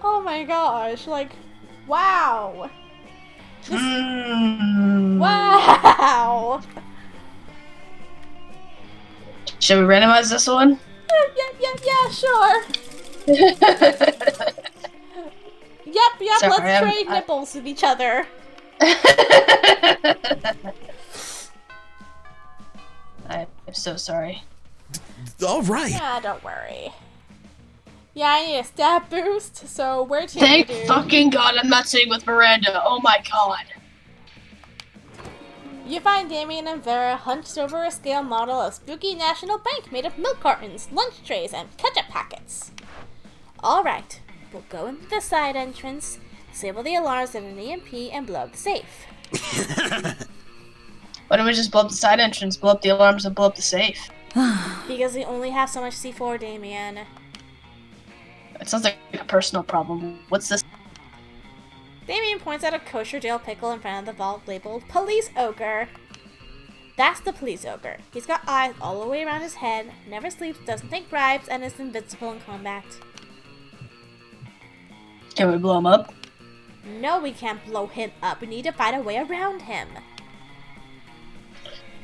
Oh my gosh, like, wow. Wow! Should we randomize this one? Yeah, sure. Yep, Sorry, let's trade nipples with each other. I'm so sorry. All right. Yeah, don't worry. Yeah, I need a stat boost, so where to Thank dude? fucking God I'm not sitting with Miranda. Oh my God. You find Damien and Vera hunched over a scale model of spooky National Bank made of milk cartons, lunch trays, and ketchup packets. Alright, we'll go into the side entrance, disable the alarms at an EMP, and blow up the safe. Why don't we just blow up the side entrance, blow up the alarms, and blow up the safe? Because we only have so much C4, Damien. It sounds like a personal problem. What's this? Damien points at a kosher dill pickle in front of the vault labeled Police Ogre. That's the Police Ogre. He's got eyes all the way around his head, never sleeps, doesn't take bribes, and is invincible in combat. Can we blow him up? No, we can't blow him up. We need to find a way around him.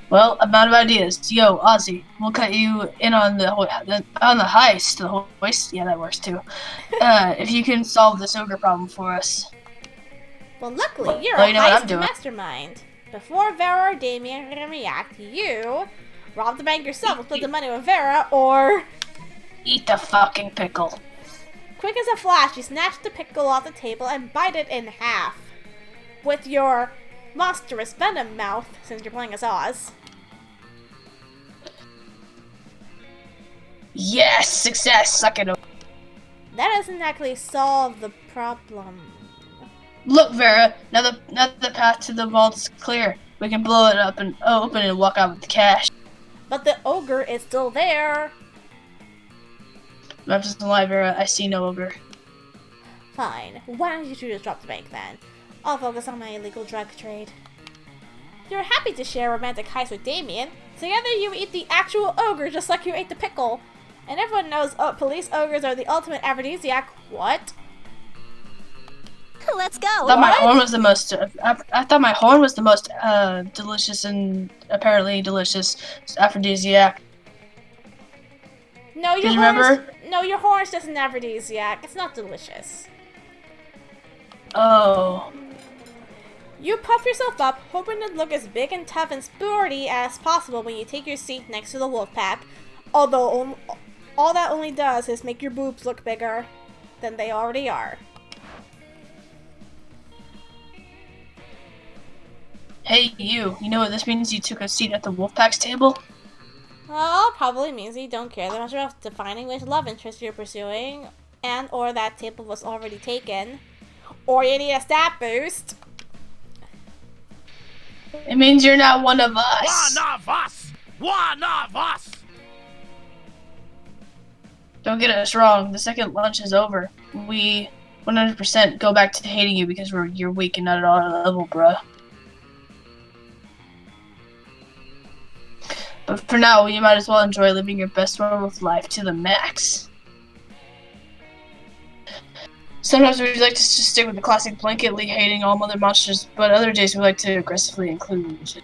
Well, I'm out of ideas. Yo, Ozzy, we'll cut you in on the heist. The hoist? Yeah, that works too. If you can solve this ogre problem for us. Well, luckily, you're Well, a you know what I'm heist doing. mastermind. Before Vera or Damien can react, you rob the bank yourself and split the money with Vera, or... Eat the fucking pickle. Quick as a flash, you snatch the pickle off the table and bite it in half. With your monstrous venom mouth, since you're playing as Oz. Yes, success. Suck it up. That doesn't actually solve the problem. Look, Vera. Now the path to the vault is clear. We can blow it up and open and walk out with the cash. But the ogre is still there. I'm just alive, Vera. I see no ogre. Fine. Why don't you two just drop the bank then? I'll focus on my illegal drug trade. You're happy to share a romantic heist with Damien. Together you eat the actual ogre just like you ate the pickle. And everyone knows police ogres are the ultimate aphrodisiac. What? Let's go. I thought my horn was the most. I thought my horn was the most delicious and apparently delicious aphrodisiac. No, your you horn remember? No, your horn's just an aphrodisiac. It's not delicious. Oh. You puff yourself up, hoping to look as big and tough and sporty as possible when you take your seat next to the wolf pack. Although all that only does is make your boobs look bigger than they already are. Hey, you. You know what this means? You took a seat at the Wolfpack's table? Well, probably means you don't care that much about defining which love interest you're pursuing, and or that table was already taken, or you need a stat boost. It means you're not one of us. One of us! One of us! Don't get us wrong. The second lunch is over, we 100% go back to hating you because you're weak and not at all our level, bruh. But for now, you might as well enjoy living your best werewolf life to the max. Sometimes we like to just stick with the classic blanketly hating all mother monsters, but other days we like to aggressively include.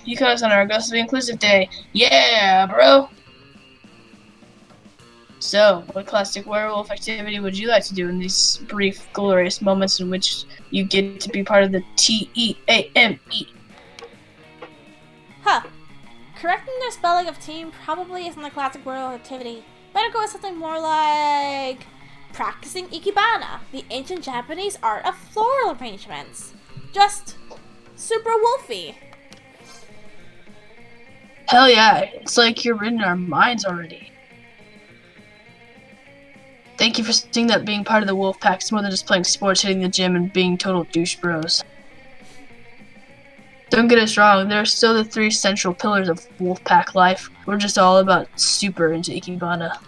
You caught us on our aggressively inclusive day. Yeah, bro! So, what classic werewolf activity would you like to do in these brief, glorious moments in which you get to be part of the T-E-A-M-E? Huh. Correcting their spelling of team probably isn't a classic werewolf activity. Better go with something more like practicing ikebana, the ancient Japanese art of floral arrangements. Just super wolfy. Hell yeah, it's like you're in our minds already. Thank you for seeing that being part of the wolf pack is more than just playing sports, hitting the gym, and being total douche bros. Don't get us wrong, there are still the 3 central pillars of Wolfpack life. We're just all about super into Ikebana.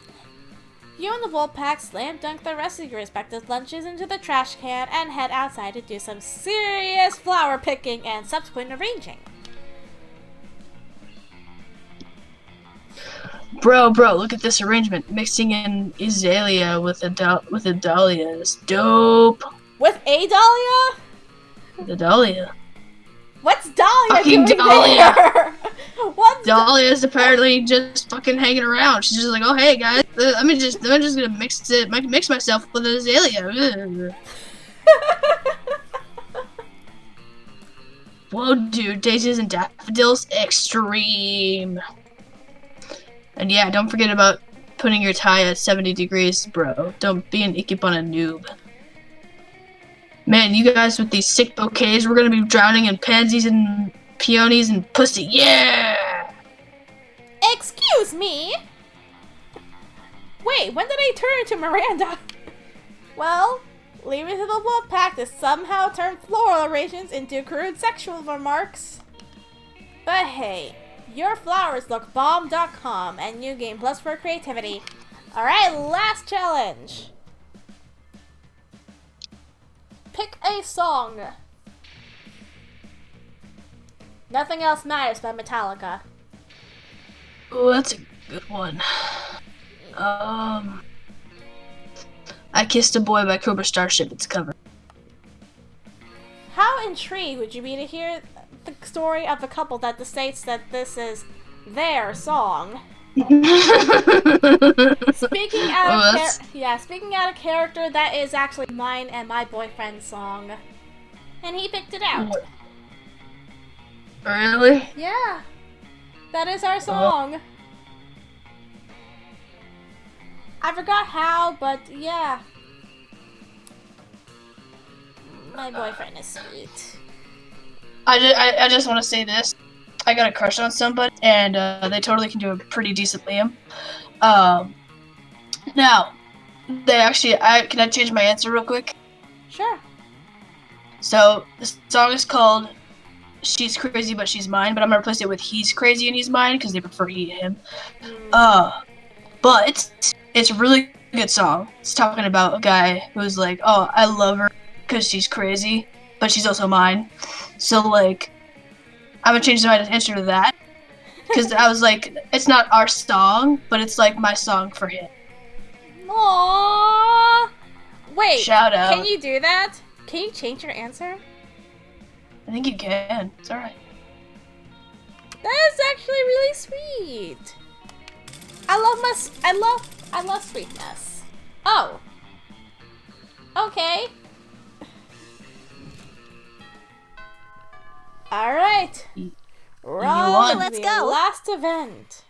You and the wolf pack slam dunk the rest of your respective lunches into the trash can and head outside to do some serious flower picking and subsequent arranging. Bro, look at this arrangement. Mixing in Azalea with a Dahlia is dope. With a Dahlia? The Dahlia. What's Dahlia Fucking doing Dahlia. there? What's Dahlia is apparently just fucking hanging around. She's just like, oh hey guys, I'm just gonna mix myself with Azalea. Whoa, dude, daisies and daffodils, extreme. And yeah, don't forget about putting your tie at 70 degrees, bro. Don't be an Ikebana noob. Man, you guys with these sick bouquets, we're gonna be drowning in pansies and peonies and pussy. Yeah! Excuse me? Wait, when did I turn into Miranda? Well, leave it to the wolf pack to somehow turn floral arrangements into crude sexual remarks. But hey, your flowers look bomb.com and you gain plus for creativity. Alright, last challenge. Pick a song. Nothing Else Matters by Metallica. Oh, that's a good one. I I Kissed a Boy by Cobra Starship. It's a cover. How intrigued would you be to hear the story of a couple that states that this is their song? Speaking out of character, that is actually mine and my boyfriend's song. And he picked it out. What? Really? Yeah. That is our song. I forgot how, but yeah. My boyfriend is sweet. I just want to say this. I got a crush on somebody, and they totally can do a pretty decent Liam. Now, they actually, can I change my answer real quick? Sure. So, the song is called She's Crazy But She's Mine, but I'm going to replace it with He's Crazy and He's Mine, because they prefer he to him. But it's a really good song. It's talking about a guy who's like, oh, I love her because she's crazy, but she's also mine. So, like, I'm going to change my answer to that, because I was like, it's not our song, but it's like my song for him. Aww. Wait, Shout out. Can you do that? Can you change your answer? I think you can. It's alright. That is actually really sweet. I love sweetness. Oh. Okay. Alright. won. Let's The go. last event.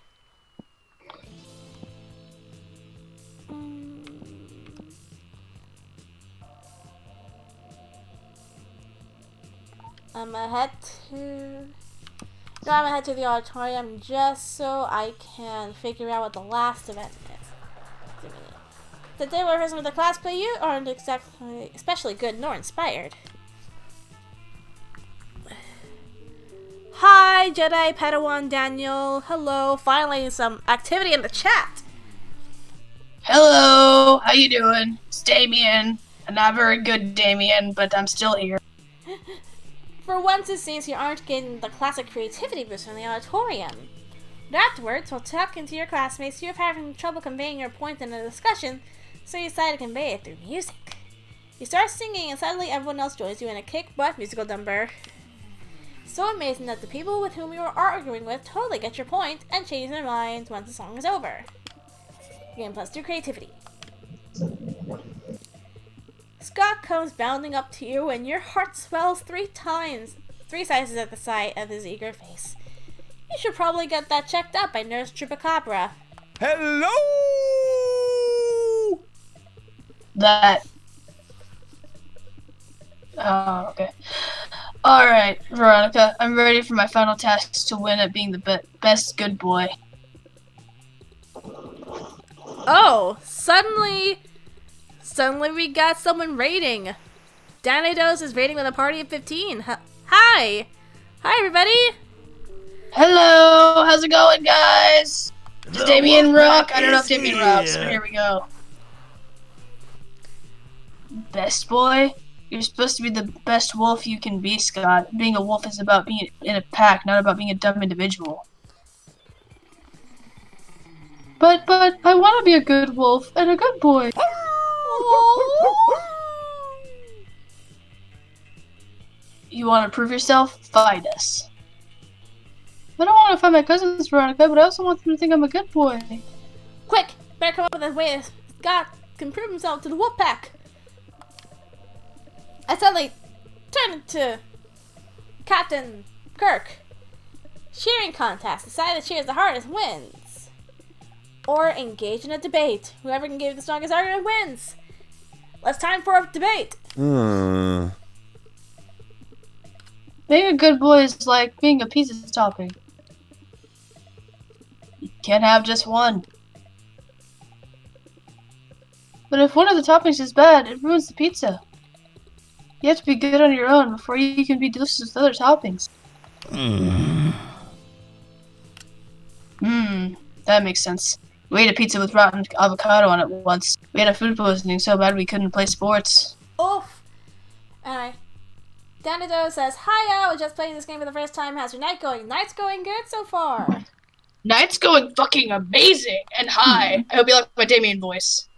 I'm gonna head to the auditorium just so I can figure out what the last event is. The day rehearsal with the class play you aren't exactly especially good nor inspired. Hi, Jedi Padawan Daniel. Hello. Finally, some activity in the chat. Hello, how you doing? It's Damien. I'm not very good, Damien, but I'm still here. For once, it seems you aren't getting the classic creativity boost from the auditorium. But afterwards, while talking to your classmates, you're having trouble conveying your point in a discussion, so you decide to convey it through music. You start singing, and suddenly everyone else joins you in a kick-butt musical number. So amazing that the people with whom you are arguing with totally get your point and change their minds once the song is over. Game +2 creativity. Scott comes bounding up to you and your heart swells 3 sizes at the sight of his eager face. You should probably get that checked out by Nurse Chupacabra. Hello! That. Oh, okay. Alright, Veronica, I'm ready for my final task to win at being the best good boy. Oh, suddenly we got someone rating. Danidos is rating with a party of 15. Hi! Hi, everybody! Hello, how's it going, guys? Is The Damien Wolfpack rock? I don't know if is Damien rocks, but here. here we go. Best boy? You're supposed to be the best wolf you can be, Scott. Being a wolf is about being in a pack, not about being a dumb individual. But I want to be a good wolf and a good boy. You want to prove yourself? Find us. I don't want to find my cousins, Veronica, but I also want them to think I'm a good boy. Quick! Better come up with a way that Scott can prove himself to the wolf pack. I suddenly turned into Captain Kirk. Cheering contest. Decide that cheers the hardest wins. Or engage in a debate. Whoever can give the strongest argument wins. Let's time for a debate. Being a good boy is like being a pizza topping. You can't have just one. But if one of the toppings is bad, it ruins the pizza. You have to be good on your own before you can be delicious with other toppings. That makes sense. We ate a pizza with rotten avocado on it once. We had a food poisoning so bad we couldn't play sports. Oof. Alright. Danido says, Hi, I was just playing this game for the first time. How's your night going? Night's going good so far. Night's going fucking amazing and high. I hope you like my Damien voice.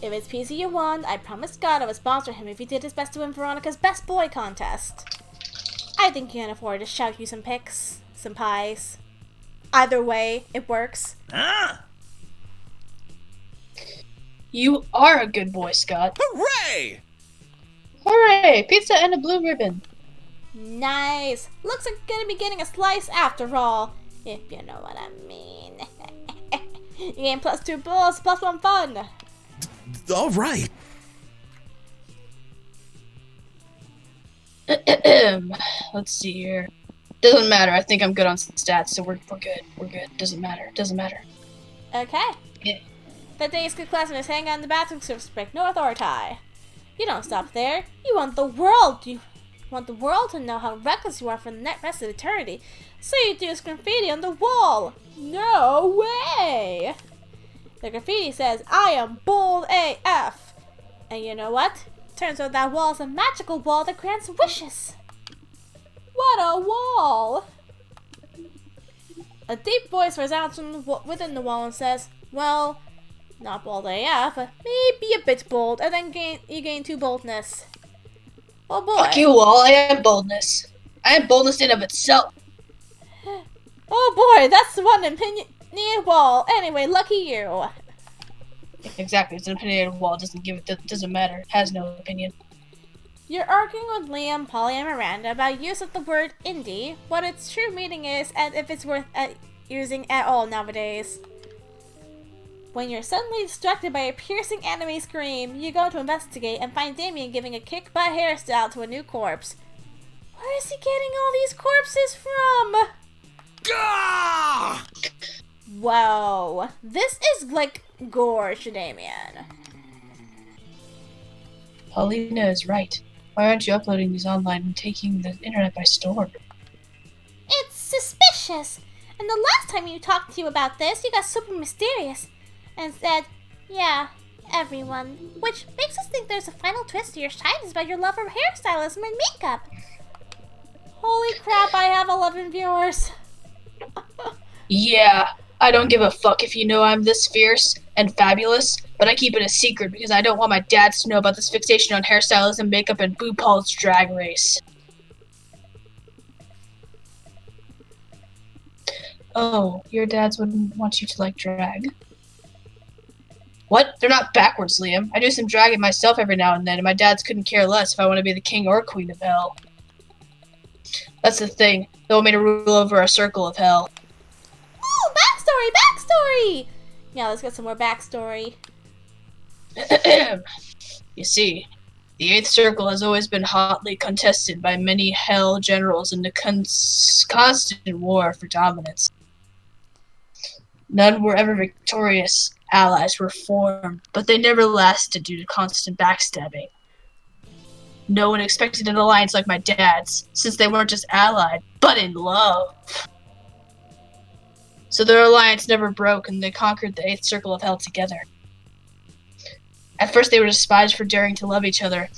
If it's PC you want, I promise God I would sponsor him if he did his best to win Veronica's Best Boy contest. I think he can afford to shout you some pics, some pies. Either way, it works. Huh? You are a good boy, Scott. Hooray! Hooray! Pizza and a blue ribbon. Nice. Looks like you're gonna be getting a slice after all, if you know what I mean. You gain +2 balls, +1 fun. All right. Let's see here. Doesn't matter. I think I'm good on stats, so we're good. We're good. Doesn't matter. Doesn't matter. Okay. Yeah. That day school classmates hang out in the bathroom service break, no authority. You don't stop there. You want the world. You want the world to know how reckless you are for the rest of eternity. So you do graffiti on the wall. No way. The graffiti says, I am bold AF. And you know what? Turns out that wall is a magical wall that grants wishes. What a wall! A deep voice resounds from within the wall and says, well, not bold AF, but maybe a bit bold, and then you gain 2 boldness. Oh boy. Fuck you all, I am boldness. I am boldness in of itself. Oh boy, that's the one opinionated wall. Anyway, lucky you. Exactly, it's an opinionated wall. Doesn't matter. It has no opinion. You're arguing with Liam, Polly, and Miranda about use of the word indie, what its true meaning is, and if it's worth using at all nowadays. When you're suddenly distracted by a piercing anime scream, you go to investigate and find Damien giving a kick-butt hairstyle to a new corpse. Where is he getting all these corpses from? Gah! Whoa, this is like gorge, Damien. Paulina is right. Why aren't you uploading these online and taking the internet by storm? It's suspicious. And the last time you talked to you about this, you got super mysterious and said, yeah, everyone. Which makes us think there's a final twist to your shyness about your love for hairstylism and makeup. Holy crap, I have 11 viewers. Yeah, I don't give a fuck if you know I'm this fierce and fabulous, but I keep it a secret because I don't want my dads to know about this fixation on hairstylism, makeup, and RuPaul's Drag Race. Oh, your dads wouldn't want you to like drag? What? They're not backwards, Liam. I do some dragging myself every now and then, and my dads couldn't care less if I want to be the king or queen of hell. That's the thing. They want me to rule over a circle of hell. Ooh, backstory! Yeah, let's get some more backstory. You see, the 8th Circle has always been hotly contested by many hell generals in the constant war for dominance. None were ever victorious. Allies were formed, but they never lasted due to constant backstabbing. No one expected an alliance like my dad's, since they weren't just allied, but in love. So their alliance never broke, and they conquered the 8th Circle of Hell together. At first they were despised for daring to love each other,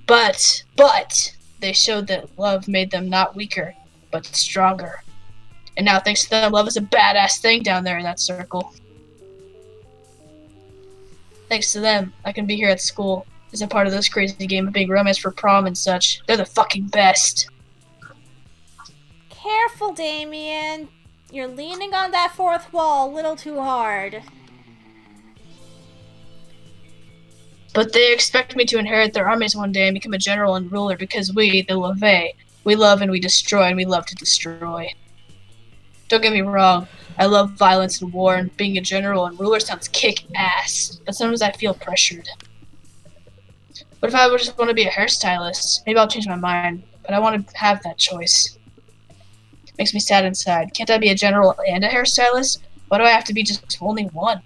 but they showed that love made them not weaker, but stronger. And now, thanks to them, love is a badass thing down there in that circle. Thanks to them, I can be here at school as a part of this crazy game of big romance for prom and such. They're the fucking best. Careful, Damien. You're leaning on that 4th wall a little too hard. But they expect me to inherit their armies one day and become a general and ruler because we, the Leve, we love and we destroy and we love to destroy. Don't get me wrong, I love violence and war, and being a general and ruler sounds kick-ass, but sometimes I feel pressured. What if I would just want to be a hairstylist? Maybe I'll change my mind, but I want to have that choice. It makes me sad inside. Can't I be a general and a hairstylist? Why do I have to be just only one?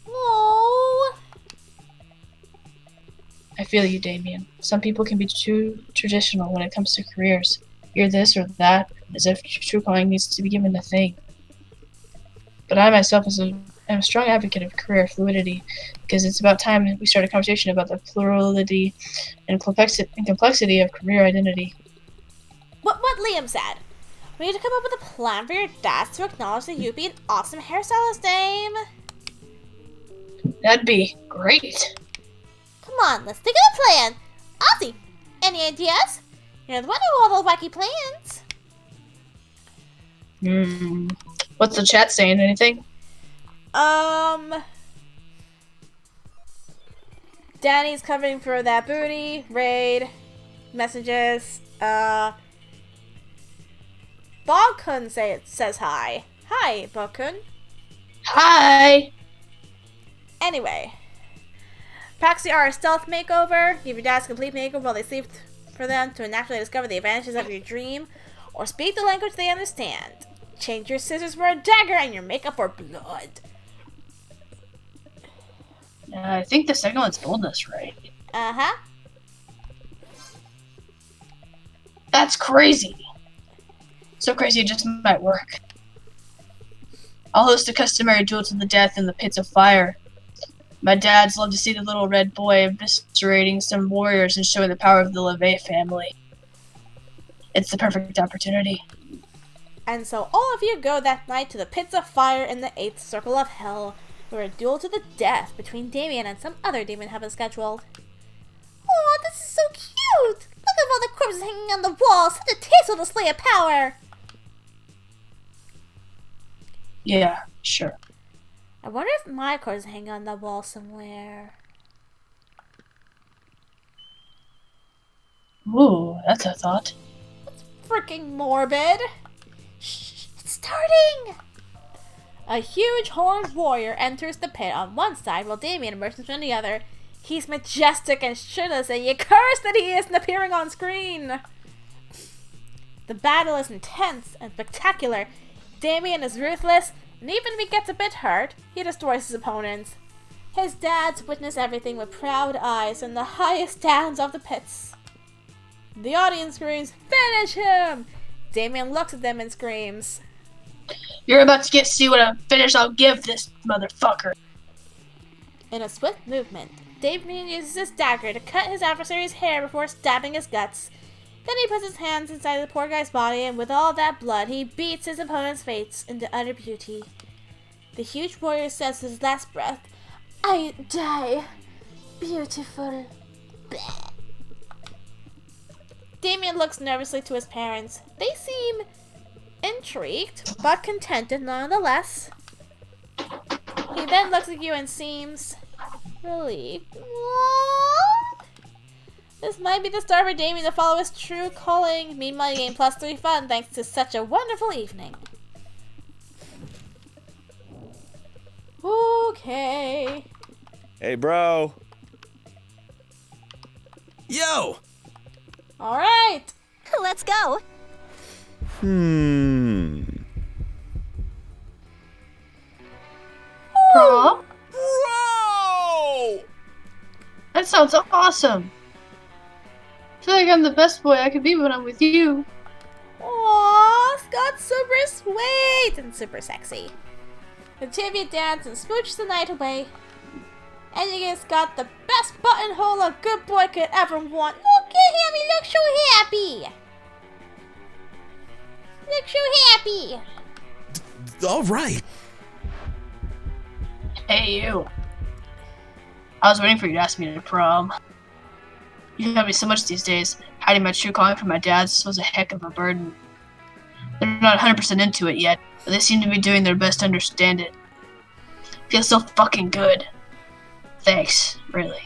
Oh. I feel you, Damien. Some people can be too traditional when it comes to careers. You're this or that, as if true calling needs to be given a thing. But I myself am a strong advocate of career fluidity, because it's about time we start a conversation about the plurality and complexity of career identity. What Liam said. We need to come up with a plan for your dads to acknowledge that you'd be an awesome hairstylist, Dame. That'd be great. Come on, let's think of a plan. Ozzy, any ideas? You're the one who all those wacky plans. What's the chat saying? Anything? Danny's covering for that booty. Raid. Messages. Bogkun says hi. Hi, Bogkun. Hi! Anyway. Practice our stealth makeover. Give your dads a complete makeover while they sleep for them to naturally discover the advantages of your dream. Or speak the language they understand. Change your scissors for a dagger and your makeup for blood. I think the second one's boldness, right? Uh-huh. That's crazy. So crazy it just might work. I'll host a customary duel to the death in the pits of fire. My dads love to see the little red boy eviscerating some warriors and showing the power of the LeVay family. It's the perfect opportunity. And so all of you go that night to the pits of fire in the 8th circle of hell, where a duel to the death between Damien and some other demon have been scheduled. Aw, this is so cute! Look at all the corpses hanging on the wall, such a tasteful display of power! Yeah, sure. I wonder if my corpse is hanging on the wall somewhere. Ooh, that's a thought. Freaking morbid! Shh, it's starting! A huge horned warrior enters the pit on one side while Damien emerges from the other. He's majestic and shirtless, and you curse that he isn't appearing on screen! The battle is intense and spectacular. Damien is ruthless, and even if he gets a bit hurt, he destroys his opponents. His dads witness everything with proud eyes in the highest stands of the pits. The audience screams, "Finish him!" Damien looks at them and screams, You're about to see what a finish I'll give this motherfucker. in a swift movement, Damien uses his dagger to cut his adversary's hair before stabbing his guts. Then he puts his hands inside the poor guy's body, and with all that blood, he beats his opponent's face into utter beauty. The huge warrior says with his last breath, "I die. Beautiful." Bleh. Damien looks nervously to his parents. They seem intrigued, but contented nonetheless. He then looks at you and seems relieved. Aww. This might be the start for Damien to follow his true calling. Meanwhile, you gain +3 fun thanks to such a wonderful evening. Okay. Hey, bro. Yo! Alright. Let's go. Prom? Bro! That sounds awesome. I feel like I'm the best boy I could be when I'm with you. Aww, Scott's super sweet and super sexy. The two of you dance and smooch the night away. And you guys got the best buttonhole a good boy could ever want. Look at him, he looks so happy. Looks so happy. All right. Hey, you. I was waiting for you to ask me to prom. You help me so much these days. Hiding my true calling from my dad's was a heck of a burden. They're not 100% into it yet, but they seem to be doing their best to understand it. Feels so fucking good. Thanks, really.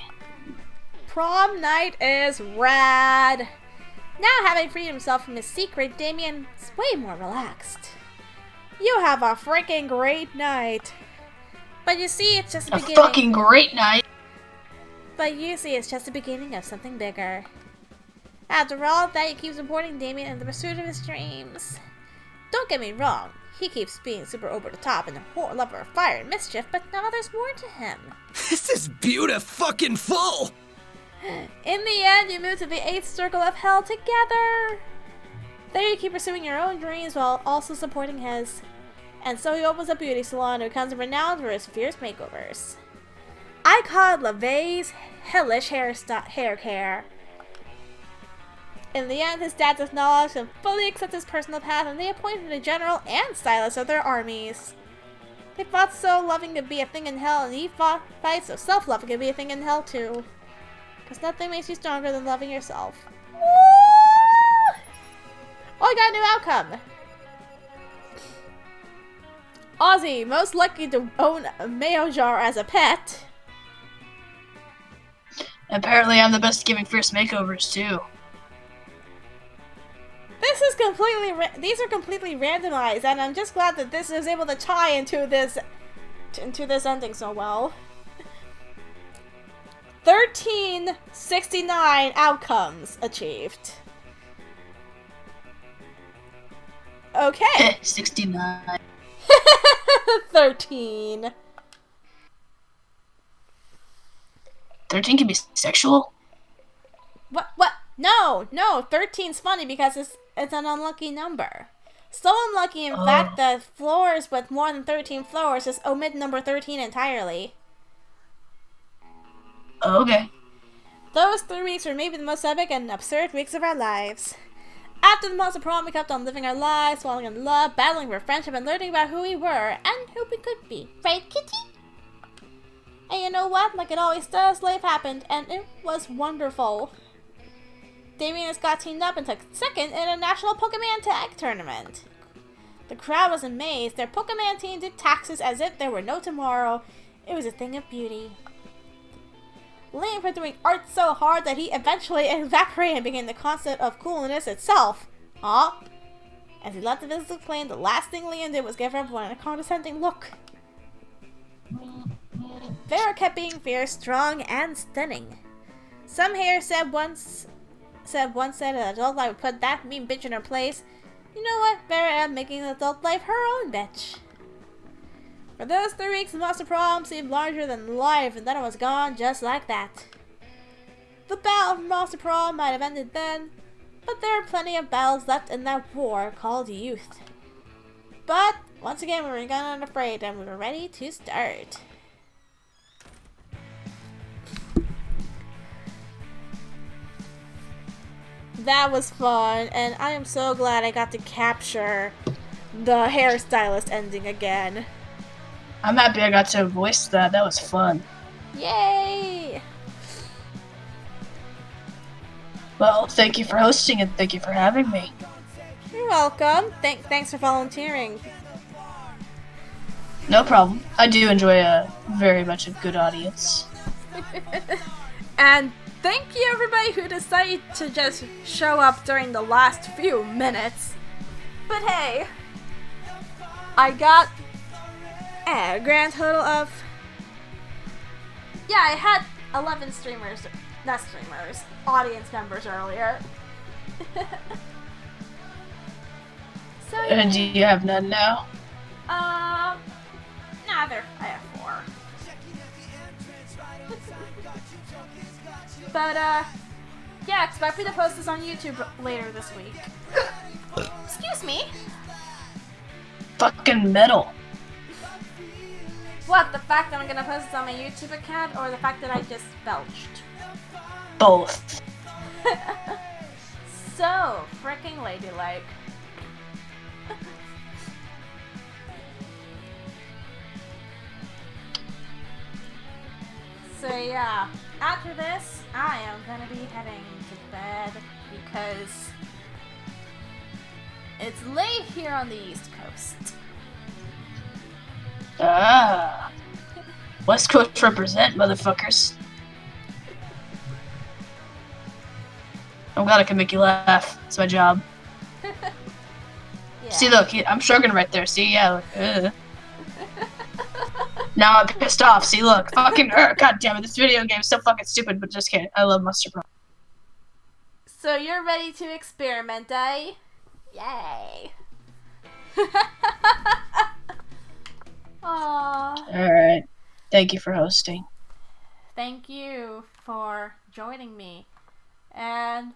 Prom night is rad. Now having freed himself from his secret, Damien's way more relaxed. You have a freaking great night. But you see, it's just the A beginning. fucking great night. But you see, it's just the beginning of something bigger. After all that, he keeps supporting Damien in the pursuit of his dreams. Don't get me wrong, he keeps being super over the top and a whole lover of fire and mischief, but now there's more to him. This is beautiful. In the end, you move to the 8th circle of hell together. There you keep pursuing your own dreams while also supporting his. And so he opens a beauty salon who becomes renowned for his fierce makeovers. I call it LeVay's hellish hair care. In the end, his dads acknowledge and fully accept his personal path, and they appoint him the general and stylist of their armies. They fought so loving could be a thing in hell, and he fights so self-loving could be a thing in hell too. Because nothing makes you stronger than loving yourself. Woo! Oh, I got a new outcome. Ozzy, most likely to own a mayo jar as a pet. Apparently, I'm the best at giving fierce makeovers too. This is these are completely randomized, and I'm just glad that this is able to tie into this ending so well. 1369 outcomes achieved. Okay. 69. 13. 13 can be sexual? What? No, 13's funny because it's an unlucky number. So unlucky, in fact, that floors with more than 13 floors just omit number 13 entirely. Okay. Those 3 weeks were maybe the most epic and absurd weeks of our lives. After the monster prom, we kept on living our lives, falling in love, battling for friendship, and learning about who we were and who we could be. Right, Kitty? And you know what? Like it always does, life happened, and it was wonderful. Damien and Scott teamed up and took second in a national Pokemon tag tournament. The crowd was amazed. Their Pokemon team did taxes as if there were no tomorrow. It was a thing of beauty. Liam was doing art so hard that he eventually evaporated and became the concept of coolness itself. Aw. As he left the physical plane, the last thing Liam did was give everyone a condescending look. Vera kept being fierce, strong, and stunning. Some haters said once said an adult life would put that mean bitch in her place. You know what? Vera ended up making adult life her own bitch. For those 3 weeks, the Monster Prom seemed larger than life, and then it was gone just like that. The battle of Monster Prom might have ended then, but there are plenty of battles left in that war called youth. But once again, we were young and unafraid, and we were ready to start. That was fun, and I am so glad I got to capture the hairstylist ending again. I'm happy I got to voice that. That was fun. Yay! Well, thank you for hosting and thank you for having me. You're welcome. Thanks for volunteering. No problem. I do enjoy very much a good audience. And thank you everybody who decided to just show up during the last few minutes. But hey, I got a grand total of... Yeah, I had 11 audience members earlier. So yeah. And do you have none now? Nah, I have 4. But, yeah, expect me to post this on YouTube later this week. Excuse me? Fucking metal. What, the fact that I'm gonna post this on my YouTube account, or the fact that I just belched? Both. So fricking ladylike. So yeah, after this, I am gonna be heading to bed because it's late here on the East Coast. Ah. West Coast represent, motherfuckers. I'm glad I can make you laugh. It's my job. Yeah. See, look, I'm shrugging right there. See, yeah. Look, now I'm pissed off. See, look. Fucking, god damn it. This video game is so fucking stupid, but just kidding. I love Monster Prom. So you're ready to experiment, eh? Yay. Aww. Alright. Thank you for hosting. Thank you for joining me. And